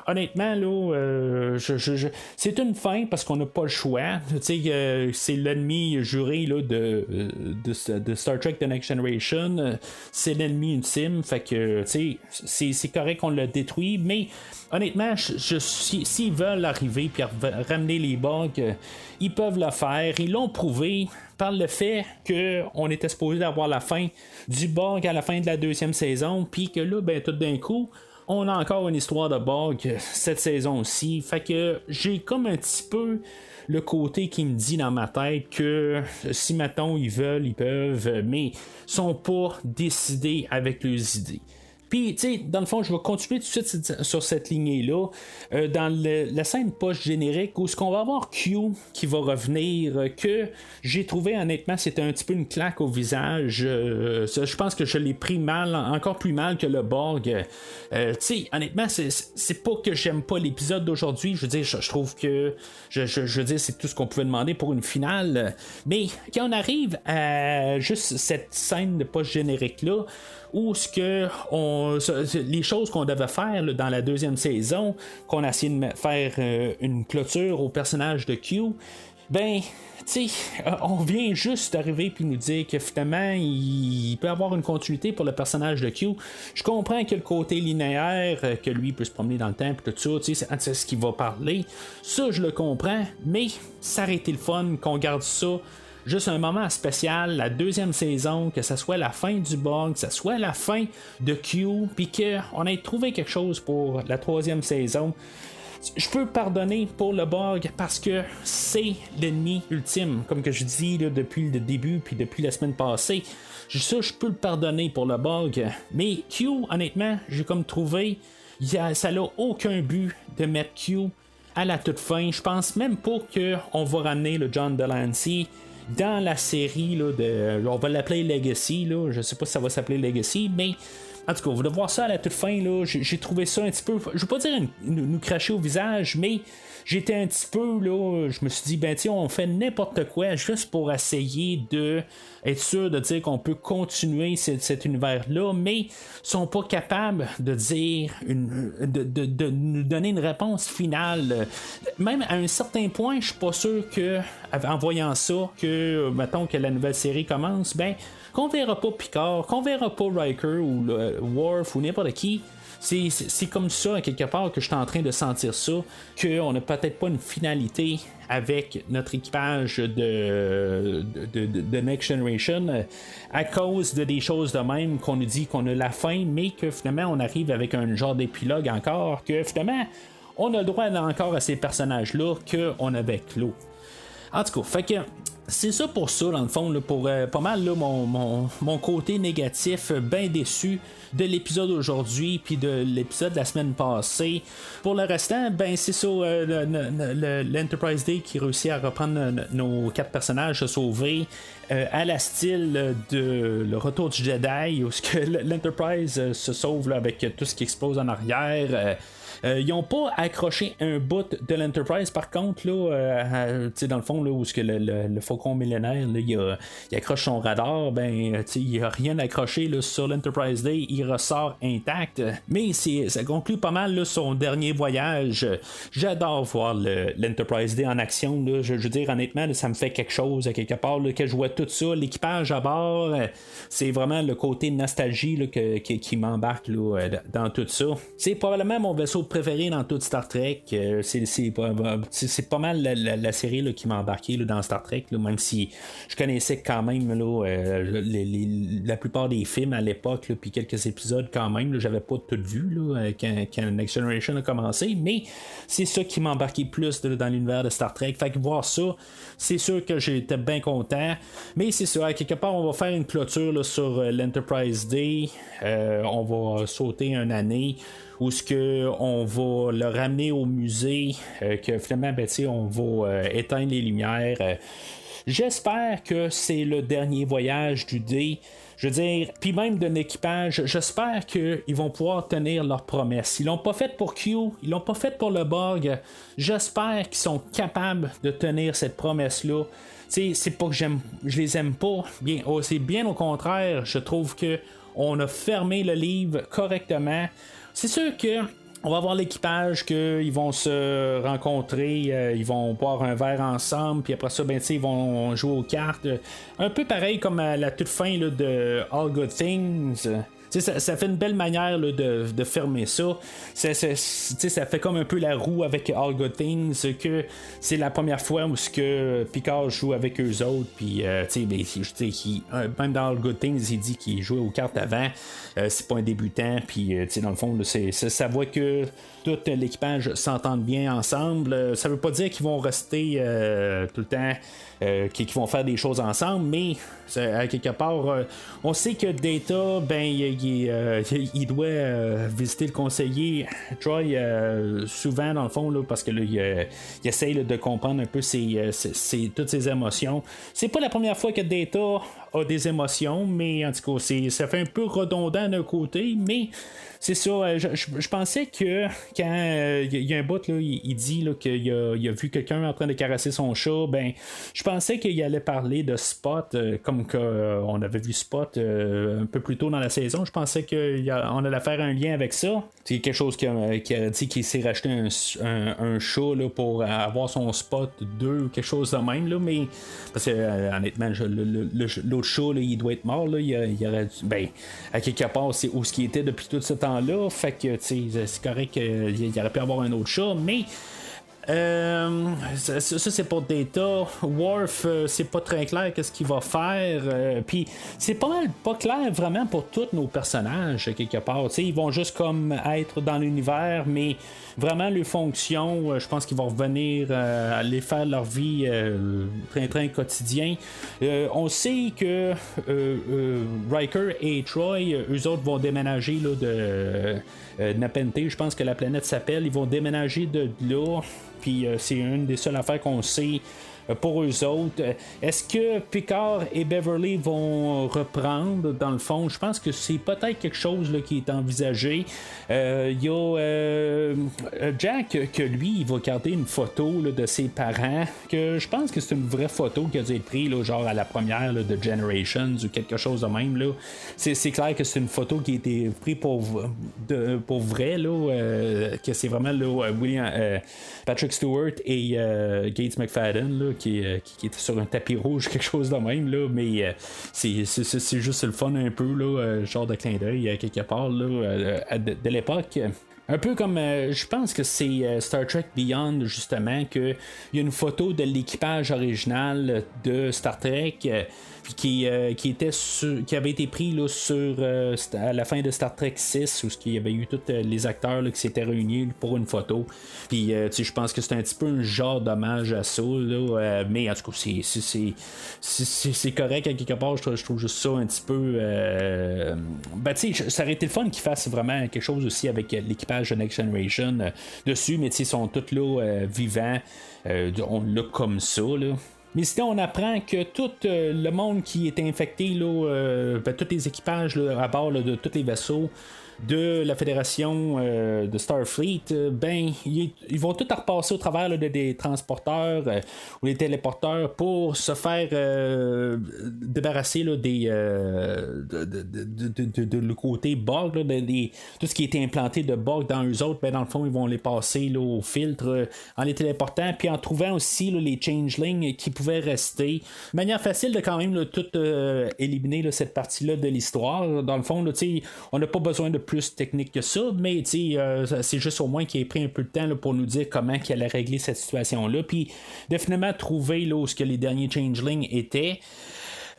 Speaker 2: honnêtement, là, c'est une fin parce qu'on n'a pas le choix. C'est l'ennemi juré là, de Star Trek The Next Generation. C'est l'ennemi ultime. Fait que, c'est correct qu'on l'a détruit, mais honnêtement, s'ils veulent arriver et ramener les Borg, ils peuvent le faire. Ils l'ont prouvé par le fait qu'on était supposé avoir la fin du Borg à la fin de la 2e saison, puis que là, tout d'un coup, on a encore une histoire de Borg cette saison aussi. Fait que j'ai comme un petit peu le côté qui me dit dans ma tête que si maintenant ils veulent, ils peuvent, mais sont pas décidés avec leurs idées. Puis, tu sais, dans le fond, je vais continuer tout de suite sur cette lignée-là. Dans la scène post-générique, où ce qu'on va avoir Q qui va revenir, que j'ai trouvé, honnêtement, c'était un petit peu une claque au visage. Je pense que je l'ai pris mal, encore plus mal que le Borg. Tu sais, honnêtement, c'est pas que j'aime pas l'épisode d'aujourd'hui. Je veux dire, je trouve que, je veux dire, c'est tout ce qu'on pouvait demander pour une finale. Mais quand on arrive à juste cette scène de post-générique-là, où ce que les choses qu'on devait faire là, dans la deuxième saison, qu'on a essayé de faire une clôture au personnage de Q, ben, tu sais, on vient juste d'arriver puis nous dire que finalement il peut avoir une continuité pour le personnage de Q. Je comprends que le côté linéaire, que lui peut se promener dans le temps et tout ça, tu sais, c'est ce qu'il va parler. Ça, je le comprends, mais ça aurait été le fun qu'on garde ça. Juste un moment spécial, la deuxième saison, que ça soit la fin du Borg, que ça soit la fin de Q, puis qu'on ait trouvé quelque chose pour la troisième saison. Je peux pardonner pour le Borg parce que c'est l'ennemi ultime, comme que je dis là, depuis le début, puis depuis la semaine passée. Ça, je peux le pardonner pour le Borg. Mais Q, honnêtement, j'ai comme trouvé, ça n'a aucun but de mettre Q à la toute fin. Je pense même pas qu'on va ramener le John Delancey dans la série là, on va l'appeler Legacy, là, je sais pas si ça va s'appeler Legacy, mais en tout cas, vous devez voir ça à la toute fin, là, j'ai trouvé ça un petit peu, je veux pas dire nous cracher au visage, mais j'étais un petit peu là, je me suis dit, ben tiens, on fait n'importe quoi juste pour essayer de être sûr de dire qu'on peut continuer cet univers-là, mais sont pas capables de dire de nous donner une réponse finale. Même à un certain point, je suis pas sûr que en voyant ça, que mettons que la nouvelle série commence, ben qu'on verra pas Picard, qu'on verra pas Riker ou Worf ou n'importe qui. C'est comme ça, à quelque part, que je suis en train de sentir ça, qu'on n'a peut-être pas une finalité avec notre équipage de Next Generation à cause de des choses de même qu'on nous dit qu'on a la fin, mais que finalement on arrive avec un genre d'épilogue encore, que finalement on a le droit encore à ces personnages-là qu'on avait clos. En tout cas, fait que c'est ça pour ça, dans le fond, là, pour pas mal là, mon côté négatif, bien déçu de l'épisode aujourd'hui, puis de l'épisode de la semaine passée. Pour le restant, ben c'est ça, l'Enterprise Day qui réussit à reprendre nos 4 personnages, se sauver. À la style de Le Retour du Jedi, où l'Enterprise se sauve là, avec tout ce qui explose en arrière. Ils n'ont pas accroché un bout de l'Enterprise, par contre, là, dans le fond, là, où le Faucon millénaire, là, il accroche son radar, ben, il n'y a rien accroché là, sur l'Enterprise Day, il ressort intact. Mais ça conclut pas mal là, son dernier voyage. J'adore voir l'Enterprise Day en action. Là. Je veux dire, honnêtement, là, ça me fait quelque chose, à quelque part, là, que je vois tout ça, l'équipage à bord, c'est vraiment le côté nostalgie là, qui m'embarque là, dans tout ça. C'est probablement mon vaisseau préféré dans toute Star Trek. C'est pas mal la série là, qui m'a embarqué là, dans Star Trek, là, même si je connaissais quand même là, la plupart des films à l'époque, puis quelques épisodes quand même. Là, j'avais pas tout vu là, quand Next Generation a commencé, mais c'est ça qui m'a embarqué plus là, dans l'univers de Star Trek. Fait que voir ça, c'est sûr que j'étais bien content. Mais c'est ça, à quelque part, on va faire une clôture là, sur l'Enterprise Day. On va sauter une année où ce que on va le ramener au musée, que finalement ben, on va éteindre les lumières. J'espère que c'est le dernier voyage du D. Je veux dire, puis même d'un équipage, j'espère qu'ils vont pouvoir tenir leurs promesses. Ils l'ont pas fait pour Q, ils l'ont pas fait pour le Borg. J'espère qu'ils sont capables de tenir cette promesse-là. C'est pas que je les aime pas. C'est bien au contraire, je trouve que on a fermé le livre correctement. C'est sûr que on va voir l'équipage, qu'ils vont se rencontrer, ils vont boire un verre ensemble, puis après ça, ben, ils vont jouer aux cartes. Un peu pareil comme à la toute fin là, de All Good Things. Ça fait une belle manière là, de fermer ça. Ça fait comme un peu la roue avec All Good Things, que c'est la première fois où Picard joue avec eux autres. Puis, même dans All Good Things, il dit qu'il jouait aux cartes avant. C'est pas un débutant. Puis, dans le fond, ça voit que tout l'équipage s'entende bien ensemble. Ça veut pas dire qu'ils vont rester tout le temps. Qui vont faire des choses ensemble, mais à quelque part, on sait que Data, ben, il il doit visiter le conseiller Troy souvent, dans le fond, là, parce que là, il essaye là, de comprendre un peu toutes ses émotions. C'est pas la première fois que Data a des émotions, mais en tout cas, ça fait un peu redondant d'un côté, mais c'est ça. Je pensais que quand il y a un bout, là, il dit là, qu'il a vu quelqu'un en train de caresser son chat, ben, je pensais qu'il allait parler de Spot, comme on avait vu Spot un peu plus tôt dans la saison. Je pensais qu'on allait faire un lien avec ça. C'est quelque chose qui a dit qu'il s'est racheté un chat là, pour avoir son Spot 2 ou quelque chose de même, là, mais parce que honnêtement, l'autre chat, là, il doit être mort. Là, il aurait dû, ben, à quelque part, c'est où ce qui était depuis tout ce temps-là. Fait que c'est correct qu'il aurait pu avoir un autre chat, mais ça c'est pour Data. Worf, c'est pas très clair qu'est-ce qu'il va faire. Puis c'est pas clair vraiment pour tous nos personnages quelque part. T'sais, ils vont juste comme être dans l'univers, mais vraiment les fonctions, je pense qu'ils vont revenir aller faire leur vie train-train quotidien. On sait que Riker et Troy, eux autres vont déménager là, de Nepenthe, je pense que la planète s'appelle. Ils vont déménager de là. Puis c'est une des seules affaires qu'on sait pour eux autres. Est-ce que Picard et Beverly vont reprendre dans le fond? Je pense que c'est peut-être quelque chose là, qui est envisagé. Il y a Jack que lui, il va garder une photo là, de ses parents, que je pense que c'est une vraie photo qui a dû être prise là, genre à la première là, de Generations ou quelque chose de même. Là. C'est clair que c'est une photo qui a été prise pour vrai, là, que c'est vraiment là, Patrick Stewart et Gates McFadden là, qui était sur un tapis rouge, quelque chose de même, là, mais c'est juste le fun un peu, là, genre de clin d'œil quelque part là, de l'époque. Un peu comme, je pense que c'est Star Trek Beyond, justement, qu'il y a une photo de l'équipage original de Star Trek qui avait été pris là, à la fin de Star Trek 6, où il y avait eu tous les acteurs là, qui s'étaient réunis pour une photo. Puis, je pense que c'est un petit peu un genre d'hommage à ça, là, mais en tout cas, c'est correct à quelque part. Je trouve juste ça un petit peu. Ça aurait été le fun qu'ils fassent vraiment quelque chose aussi avec l'équipage de Next Generation dessus, mais ils sont tous là vivants. On l'a comme ça, là. Mais sinon, on apprend que tout le monde qui est infecté, là, tous les équipages là, à bord là, de tous les vaisseaux de la fédération de Starfleet, ils vont tout repasser au travers là, des transporteurs ou des téléporteurs pour se faire débarrasser là, de le côté Borg, là, tout ce qui était implanté de Borg dans eux autres. Dans le fond, ils vont les passer là, au filtre en les téléportant, puis en trouvant aussi là, les changelings qui pouvaient rester. Manière facile de quand même là, tout éliminer là, cette partie-là de l'histoire. Dans le fond, là, on n'a pas besoin de plus technique que ça, mais c'est juste au moins qu'il ait pris un peu de temps là, pour nous dire comment il allait régler cette situation-là, puis de finalement trouver là, où ce que les derniers changelings étaient.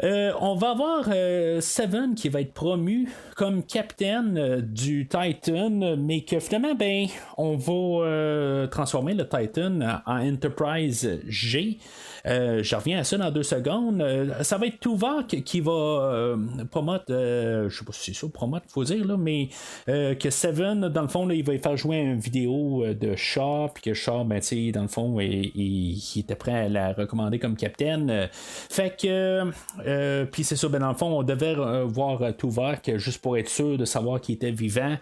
Speaker 2: On va avoir Seven qui va être promu comme capitaine du Titan, mais que finalement, on va transformer le Titan en Enterprise G. Je reviens à ça dans 2 secondes. Ça va être Tuvok qui va promote, je sais pas si c'est ça, promote, faut dire, là, mais que Seven, dans le fond, là, il va y faire jouer une vidéo de Shaw, puis que Shaw, dans le fond, il était prêt à la recommander comme capitaine. Fait que, puis c'est ça, dans le fond, on devait voir Tuvok juste pour être sûr de savoir qu'il était vivant.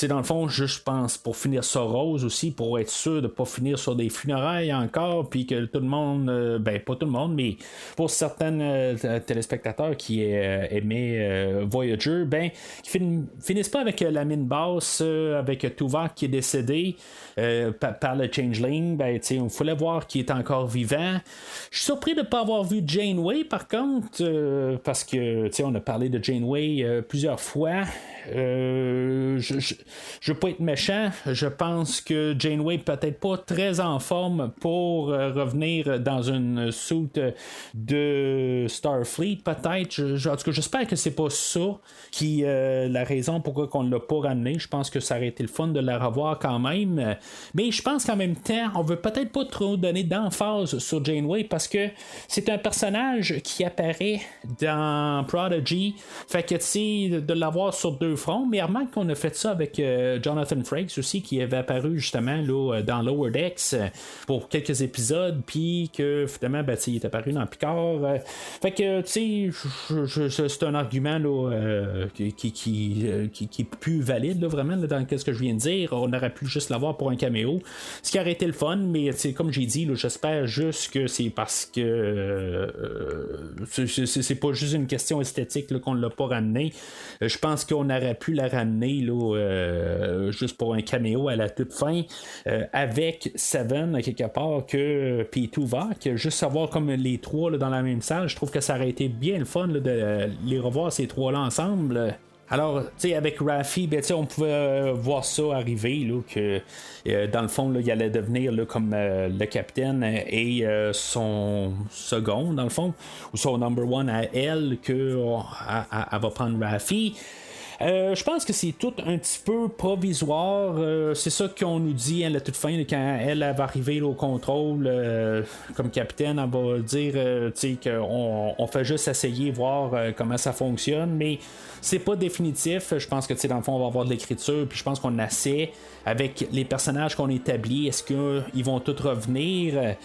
Speaker 2: Dans le fond, je pense, pour finir ça rose aussi, pour être sûr de pas finir sur des funérailles encore, puis que tout le monde, pas tout le monde, mais pour certains téléspectateurs qui aimaient Voyager, qui finissent pas avec la mine basse, avec Tuvok qui est décédé par le Changeling. On voulait voir qu'il est encore vivant. Je suis surpris de ne pas avoir vu Janeway, par contre, parce que on a parlé de Janeway plusieurs fois. Je veux pas être méchant, je pense que Janeway peut-être pas très en forme pour revenir dans une suite de Starfleet, peut-être. En tout cas, j'espère que c'est pas ça qui la raison pourquoi on l'a pas ramené. Je pense que ça aurait été le fun de la revoir quand même, mais je pense qu'en même temps on veut peut-être pas trop donner d'emphase sur Janeway parce que c'est un personnage qui apparaît dans Prodigy, fait que de l'avoir sur 2 deux fronts, mais remarque qu'on a fait ça avec Jonathan Frakes aussi, qui avait apparu justement là, dans Lower Decks pour quelques épisodes, puis que finalement, il est apparu dans Picard. Fait que, tu sais, c'est un argument là, qui est plus valide, là, vraiment, là, dans ce que je viens de dire. On aurait pu juste l'avoir pour un caméo, ce qui aurait été le fun, mais comme j'ai dit, là, j'espère juste que c'est parce que c'est pas juste une question esthétique là, qu'on l'a pas ramené. Je pense qu'on aurait pu la ramener là, juste pour un caméo à la toute fin, avec Seven quelque part, que puis Tuvok, juste savoir comme les trois là, dans la même salle. Je trouve que ça aurait été bien le fun là, de les revoir ces trois-là ensemble. Alors, tu sais, avec Raffi, on pouvait voir ça arriver, là, que dans le fond, là, il allait devenir là, comme le capitaine et son second, dans le fond, ou son number one à elle, qu'elle va prendre Raffi. Je pense que c'est tout un petit peu provisoire. C'est ça qu'on nous dit à la toute fin, quand elle va arriver là, au contrôle comme capitaine. Elle va dire qu'on fait juste essayer voir comment ça fonctionne, mais c'est pas définitif. Je pense que dans le fond on va avoir de l'écriture, puis je pense qu'on essaie avec les personnages qu'on établit. Est-ce qu'ils vont tous revenir?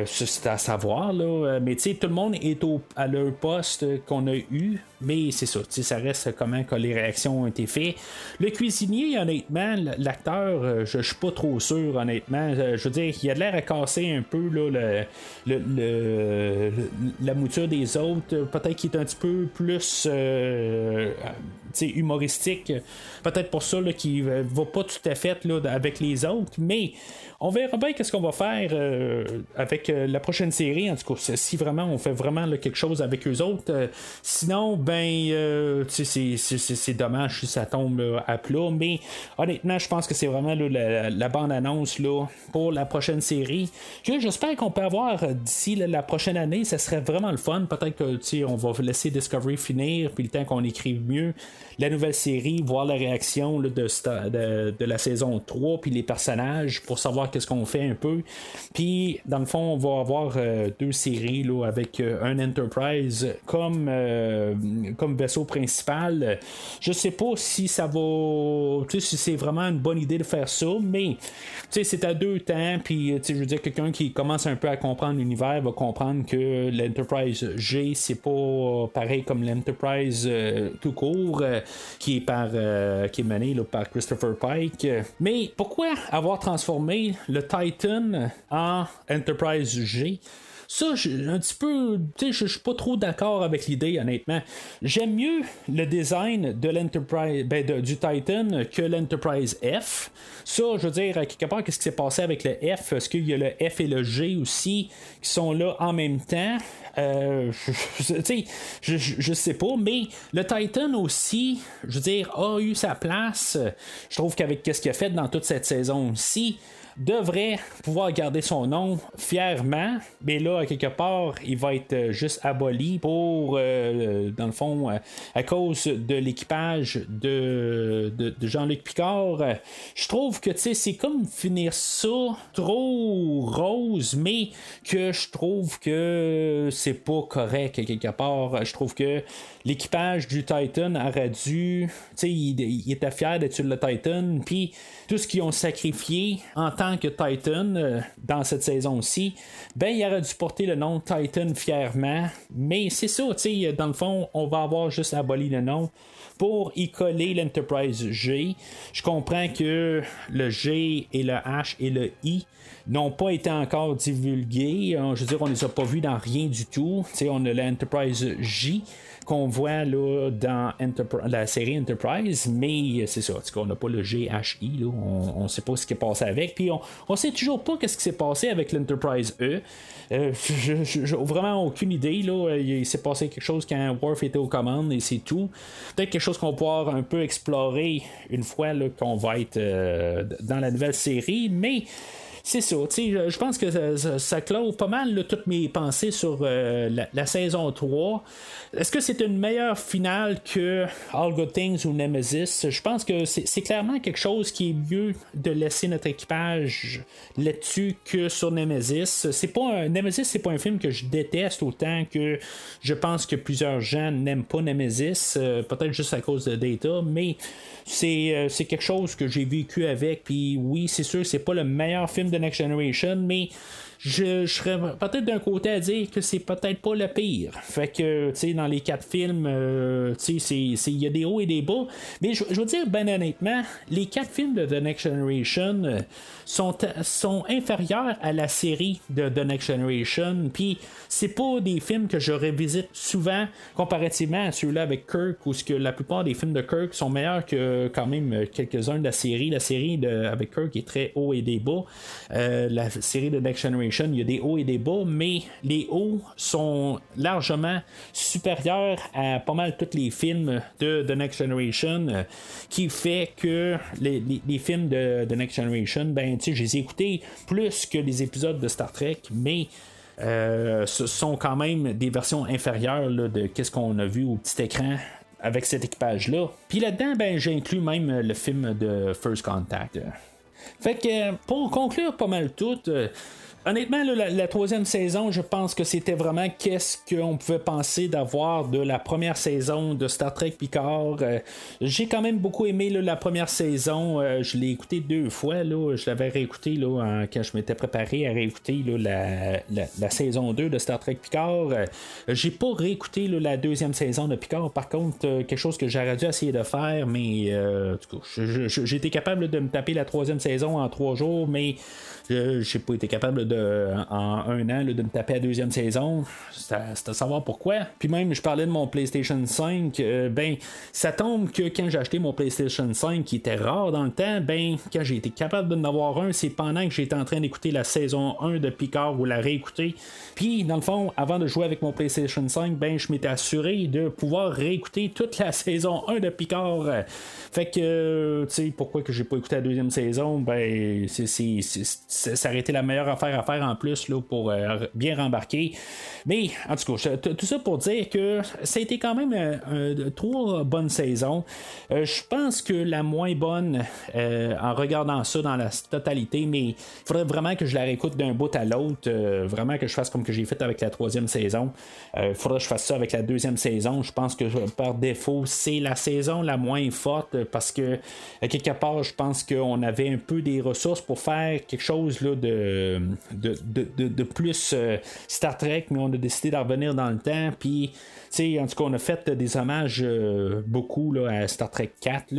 Speaker 2: C'est à savoir là. Mais tout le monde est à leur poste qu'on a eu, mais c'est ça, ça reste comment que les réactions ont été faites. Le cuisinier, honnêtement, l'acteur, je suis pas trop sûr, honnêtement. Je veux dire, il a l'air à casser un peu là, la mouture des autres. Peut-être qu'il est un petit peu plus humoristique. Peut-être pour ça là, qu'il va pas tout à fait là, avec les autres, mais on verra bien qu'est-ce qu'on va faire avec la prochaine série. En tout cas, si vraiment on fait vraiment là, quelque chose avec eux autres. Sinon, c'est dommage si ça tombe là, à plat. Mais honnêtement, je pense que c'est vraiment là, la bande-annonce là, pour la prochaine série. J'espère qu'on peut avoir d'ici là, la prochaine année. Ça serait vraiment le fun. Peut-être que on va laisser Discovery finir, puis le temps qu'on écrive mieux la nouvelle série, voir la réaction là, de la saison 3, puis les personnages, pour savoir qu'est-ce qu'on fait un peu. Puis dans le fond, on va avoir deux séries là, avec un Enterprise comme vaisseau principal. Je sais pas si ça va, si c'est vraiment une bonne idée de faire ça, mais c'est à deux temps. Puis je veux dire, quelqu'un qui commence un peu à comprendre l'univers va comprendre que l'Enterprise G, c'est pas pareil comme l'Enterprise tout court, qui est mené là, par Christopher Pike. Mais pourquoi avoir transformé le Titan en Enterprise G? Ça, un petit peu, je suis pas trop d'accord avec l'idée, honnêtement. J'aime mieux le design de l'Enterprise, du Titan que l'Enterprise F. Ça, je veux dire, quelque part, qu'est-ce qui s'est passé avec le F? Est-ce qu'il y a le F et le G aussi qui sont là en même temps? Je sais pas, mais le Titan aussi, je veux dire, a eu sa place. Je trouve qu'avec ce qu'il a fait dans toute cette saison aussi, devrait pouvoir garder son nom fièrement, mais là, à quelque part, il va être juste aboli pour, dans le fond, à cause de l'équipage de Jean-Luc Picard. Je trouve que, c'est comme finir ça trop rose, mais que je trouve que c'est pas correct, à quelque part. Je trouve que l'équipage du Titan aurait dû, il était fier d'être sur le Titan, puis tout ce qu'ils ont sacrifié en tant que Titan dans cette saison-ci, il aurait dû porter le nom Titan fièrement, mais c'est ça, dans le fond, on va avoir juste aboli le nom pour y coller l'Enterprise G. Je comprends que le G et le H et le I n'ont pas été encore divulgués. Je veux dire, on les a pas vus dans rien du tout. On a l'Enterprise J qu'on voit là, dans la série Enterprise, mais c'est ça, on n'a pas le GHI, là, on ne sait pas ce qui est passé avec, puis on sait toujours pas ce qui s'est passé avec l'Enterprise E. J'ai vraiment aucune idée, là. Il s'est passé quelque chose quand Worf était aux commandes et c'est tout. Peut-être quelque chose qu'on va pouvoir un peu explorer une fois là, qu'on va être dans la nouvelle série, mais c'est ça, je pense que ça clôt pas mal là, toutes mes pensées sur la saison 3. Est-ce que c'est une meilleure finale que All Good Things ou Nemesis? Je pense que c'est clairement quelque chose qui est mieux de laisser notre équipage là-dessus que sur Nemesis. Nemesis, c'est pas un film que je déteste autant que je pense que plusieurs gens n'aiment pas Nemesis, peut-être juste à cause de Data, mais c'est quelque chose que j'ai vécu avec. Puis oui, c'est sûr, c'est pas le meilleur film de Next Generation, mais je serais peut-être d'un côté à dire que c'est peut-être pas le pire. Fait que, tu sais, dans les 4 films, tu sais, il y a des hauts et des bas. Mais je veux dire, ben honnêtement, les 4 films de The Next Generation sont inférieurs à la série de The Next Generation. Puis, c'est pas des films que je revisite souvent comparativement à ceux-là avec Kirk, où que la plupart des films de Kirk sont meilleurs que quand même quelques-uns de la série. La série avec Kirk est très haut et des bas. La série de Next Generation, il y a des hauts et des bas, mais les hauts sont largement supérieurs à pas mal tous les films de The Next Generation, qui fait que les films de The Next Generation, ben, tu sais, je les ai écoutés plus que les épisodes de Star Trek, mais ce sont quand même des versions inférieures là, de qu'est-ce qu'on a vu au petit écran avec cet équipage-là. Puis là-dedans, ben, j'ai inclus même le film de First Contact. Fait que pour conclure pas mal tout, honnêtement, là, la 3e saison, je pense que c'était vraiment qu'est-ce qu'on pouvait penser d'avoir de la première saison de Star Trek Picard. J'ai quand même beaucoup aimé là, la première saison. Je l'ai écouté 2 fois. Là. Je l'avais réécouté là, quand je m'étais préparé à réécouter là, la saison 2 de Star Trek Picard. J'ai pas réécouté là, la 2e saison de Picard. Par contre, quelque chose que j'aurais dû essayer de faire, mais en tout cas, j'ai été capable là, de me taper la 3e saison en 3 jours, mais j'ai pas été capable en 1 an là, de me taper la 2e saison. C'est à savoir pourquoi. Puis même, je parlais de mon PlayStation 5. Ben, ça tombe que quand j'ai acheté mon PlayStation 5, qui était rare dans le temps, ben, quand j'ai été capable d'en avoir un, c'est pendant que j'étais en train d'écouter la saison 1 de Picard ou la réécouter. Puis, dans le fond, avant de jouer avec mon PlayStation 5, ben, je m'étais assuré de pouvoir réécouter toute la saison 1 de Picard. Fait que, tu sais, pourquoi que j'ai pas écouté la 2e saison? Ben, ça aurait été la meilleure affaire à faire en plus là, pour bien rembarquer. Mais en tout cas, tout ça pour dire que ça a été quand même 3 bonnes saisons. Je pense que la moins bonne, en regardant ça dans la totalité, mais il faudrait vraiment que je la réécoute d'un bout à l'autre, vraiment que je fasse comme que j'ai fait avec la 3e saison. Il faudrait que je fasse ça avec la 2e saison. Je pense que par défaut, c'est la saison la moins forte parce que quelque part, je pense qu'on avait un peu des ressources pour faire quelque chose là, de plus Star Trek, mais on a décidé d'en revenir dans le temps. Puis, en tout cas, on a fait des hommages beaucoup là, à Star Trek 4.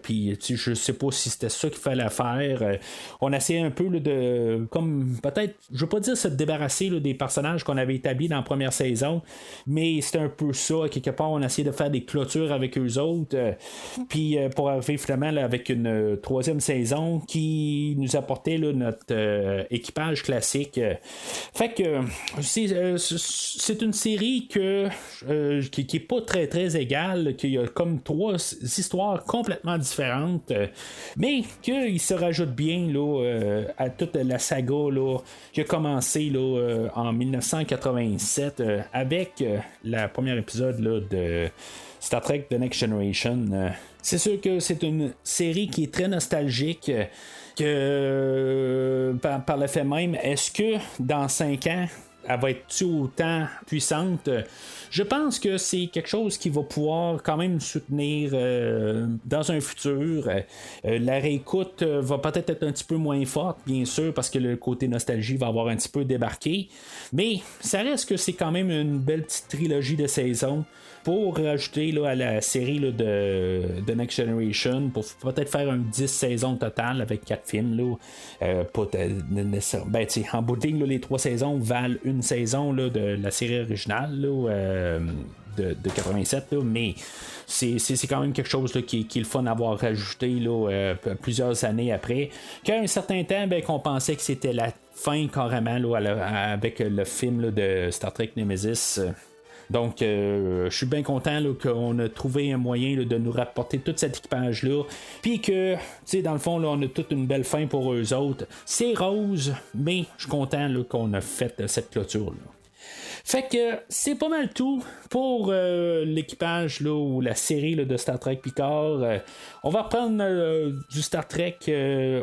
Speaker 2: Puis, je sais pas si c'était ça qu'il fallait faire. On a essayé un peu là, de, comme peut-être, je veux pas dire se débarrasser là, des personnages qu'on avait établis dans la première saison, mais c'était un peu ça. Quelque part, on a essayé de faire des clôtures avec eux autres. Puis, pour arriver finalement là, avec une 3e saison qui nous apportait là, notre équipage classique. Fait que c'est une série qui est pas très très égale, qu'il y a comme 3 histoires complètement différentes, mais qu'il se rajoute bien là, à toute la saga là, qui a commencé là, en 1987 avec la première épisode là, de Star Trek The Next Generation. C'est sûr que c'est une série qui est très nostalgique. Que par le fait même, est-ce que dans 5 ans, elle va être autant puissante? Je pense que c'est quelque chose qui va pouvoir quand même soutenir dans un futur. La réécoute va peut-être être un petit peu moins forte, bien sûr, parce que le côté nostalgie va avoir un petit peu débarqué. Mais ça reste que c'est quand même une belle petite trilogie de saisons pour rajouter là, à la série là, de Next Generation, pour peut-être faire un 10 saisons total avec 4 films. Là. En bout de ligne, là, les 3 saisons valent une saison là, de la série originale là, de 87, là, mais c'est quand même quelque chose là, qui est le fun d'avoir rajouté là, plusieurs années après. Qu'à un certain temps, ben, qu'on pensait que c'était la fin carrément là, avec le film là, de Star Trek Nemesis. Donc, je suis bien content là, qu'on a trouvé un moyen là, de nous rapporter tout cet équipage-là. Puis que, tu sais, dans le fond, là, on a toute une belle fin pour eux autres. C'est rose, mais je suis content là, qu'on a fait cette clôture-là. Fait que c'est pas mal tout pour l'équipage là, ou la série là, de Star Trek Picard. On va reprendre du Star Trek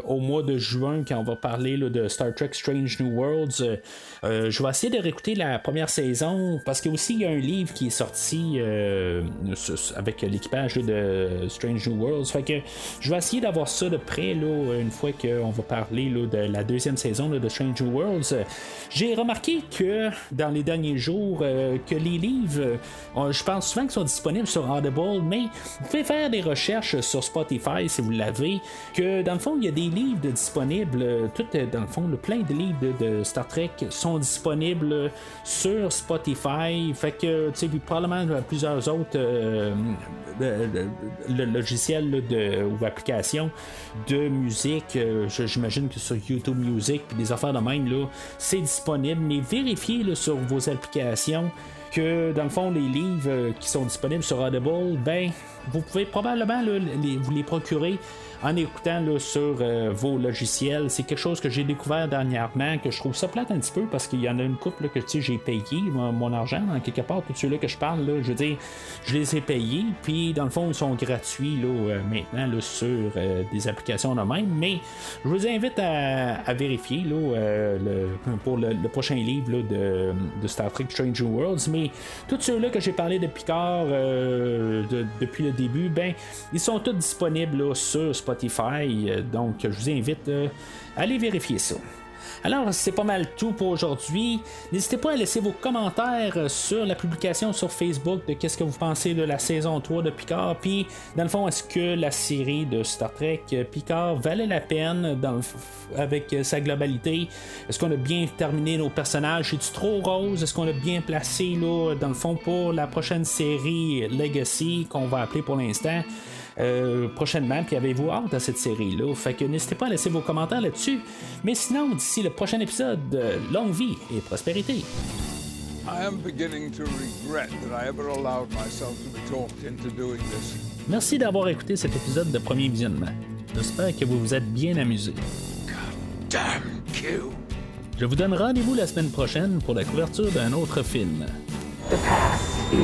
Speaker 2: au mois de juin quand on va parler là, de Star Trek Strange New Worlds. Je vais essayer de réécouter la première saison parce qu'il y a un livre qui est sorti avec l'équipage là, de Strange New Worlds. Fait que je vais essayer d'avoir ça de près là, une fois qu'on va parler là, de la deuxième saison là, de Strange New Worlds. J'ai remarqué que dans les derniers jours, que les livres, je pense souvent qu'ils sont disponibles sur Audible, mais vous pouvez faire des recherches sur Spotify si vous l'avez, que dans le fond, il y a des livres disponibles, tout dans le fond, plein de livres de Star Trek sont disponibles sur Spotify, fait que, tu sais, probablement plusieurs autres logiciels là, ou applications de musique, j'imagine que sur YouTube Music, puis des affaires de même, là, c'est disponible, mais vérifiez là, sur vos applications que dans le fond les livres qui sont disponibles sur Audible, ben vous pouvez probablement là, vous les procurer en écoutant là, sur vos logiciels. C'est quelque chose que j'ai découvert dernièrement, que je trouve ça plate un petit peu parce qu'il y en a une couple là, que j'ai payé mon argent en quelque part, tous ceux-là que je parle, là, je veux dire, je les ai payés, puis dans le fond ils sont gratuits là, maintenant là, sur des applications de même, mais je vous invite à vérifier là, pour le prochain livre là, de Star Trek Strange New Worlds, mais tous ceux-là que j'ai parlé de Picard depuis le début, ben ils sont tous disponibles là, sur Spotify, donc je vous invite à aller vérifier ça. Alors, c'est pas mal tout pour aujourd'hui. N'hésitez pas à laisser vos commentaires sur la publication sur Facebook de qu'est-ce que vous pensez de la saison 3 de Picard. Puis, dans le fond, est-ce que la série de Star Trek Picard valait la peine avec sa globalité? Est-ce qu'on a bien terminé nos personnages? Est-ce trop rose? Est-ce qu'on a bien placé, là, dans le fond, pour la prochaine série Legacy, qu'on va appeler pour l'instant? Prochainement, puis avez-vous hâte à cette série-là? Fait que n'hésitez pas à laisser vos commentaires là-dessus. Mais sinon, d'ici le prochain épisode, longue vie et prospérité.
Speaker 5: I am beginning to regret that I ever allowed myself to be talked into doing this.
Speaker 2: Merci d'avoir écouté cet épisode de Premier Visionnement. J'espère que vous vous êtes bien amusé.
Speaker 5: Damn Q.
Speaker 2: Je vous donne rendez-vous la semaine prochaine pour la couverture d'un autre film.
Speaker 6: The past is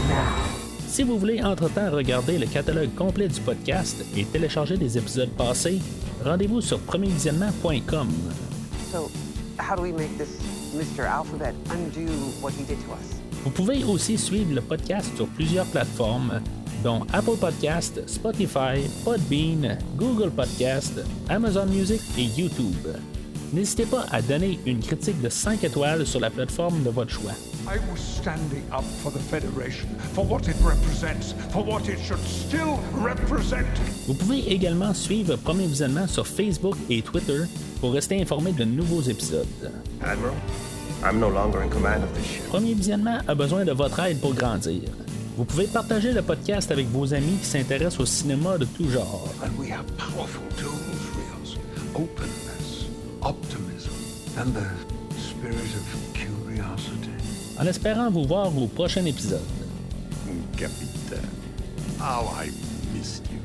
Speaker 6: now.
Speaker 2: Si vous voulez entre-temps regarder le catalogue complet du podcast et télécharger des épisodes passés, rendez-vous sur premiervisionnement.com.
Speaker 6: So, how do we make this Mr. Alphabet undo what he did to us?
Speaker 2: Vous pouvez aussi suivre le podcast sur plusieurs plateformes, dont Apple Podcast, Spotify, Podbean, Google Podcast, Amazon Music et YouTube. N'hésitez pas à donner une critique de 5 étoiles sur la plateforme de votre choix.
Speaker 5: I was standing up for the Federation, for what it represents, for what it should still represent.
Speaker 2: Vous pouvez également suivre Premier Visionnement sur Facebook et Twitter pour rester informé de nouveaux épisodes.
Speaker 7: Admiral, I'm no longer in command of this ship.
Speaker 2: Premier Visionnement a besoin de votre aide pour grandir. Vous pouvez partager le podcast avec vos amis qui s'intéressent au cinéma de tout genre.
Speaker 5: And we have powerful tools, Rios. Openness, optimism, and the spirit of curiosity.
Speaker 2: En espérant vous voir au prochain épisode.
Speaker 1: Capitaine.
Speaker 5: How I missed you.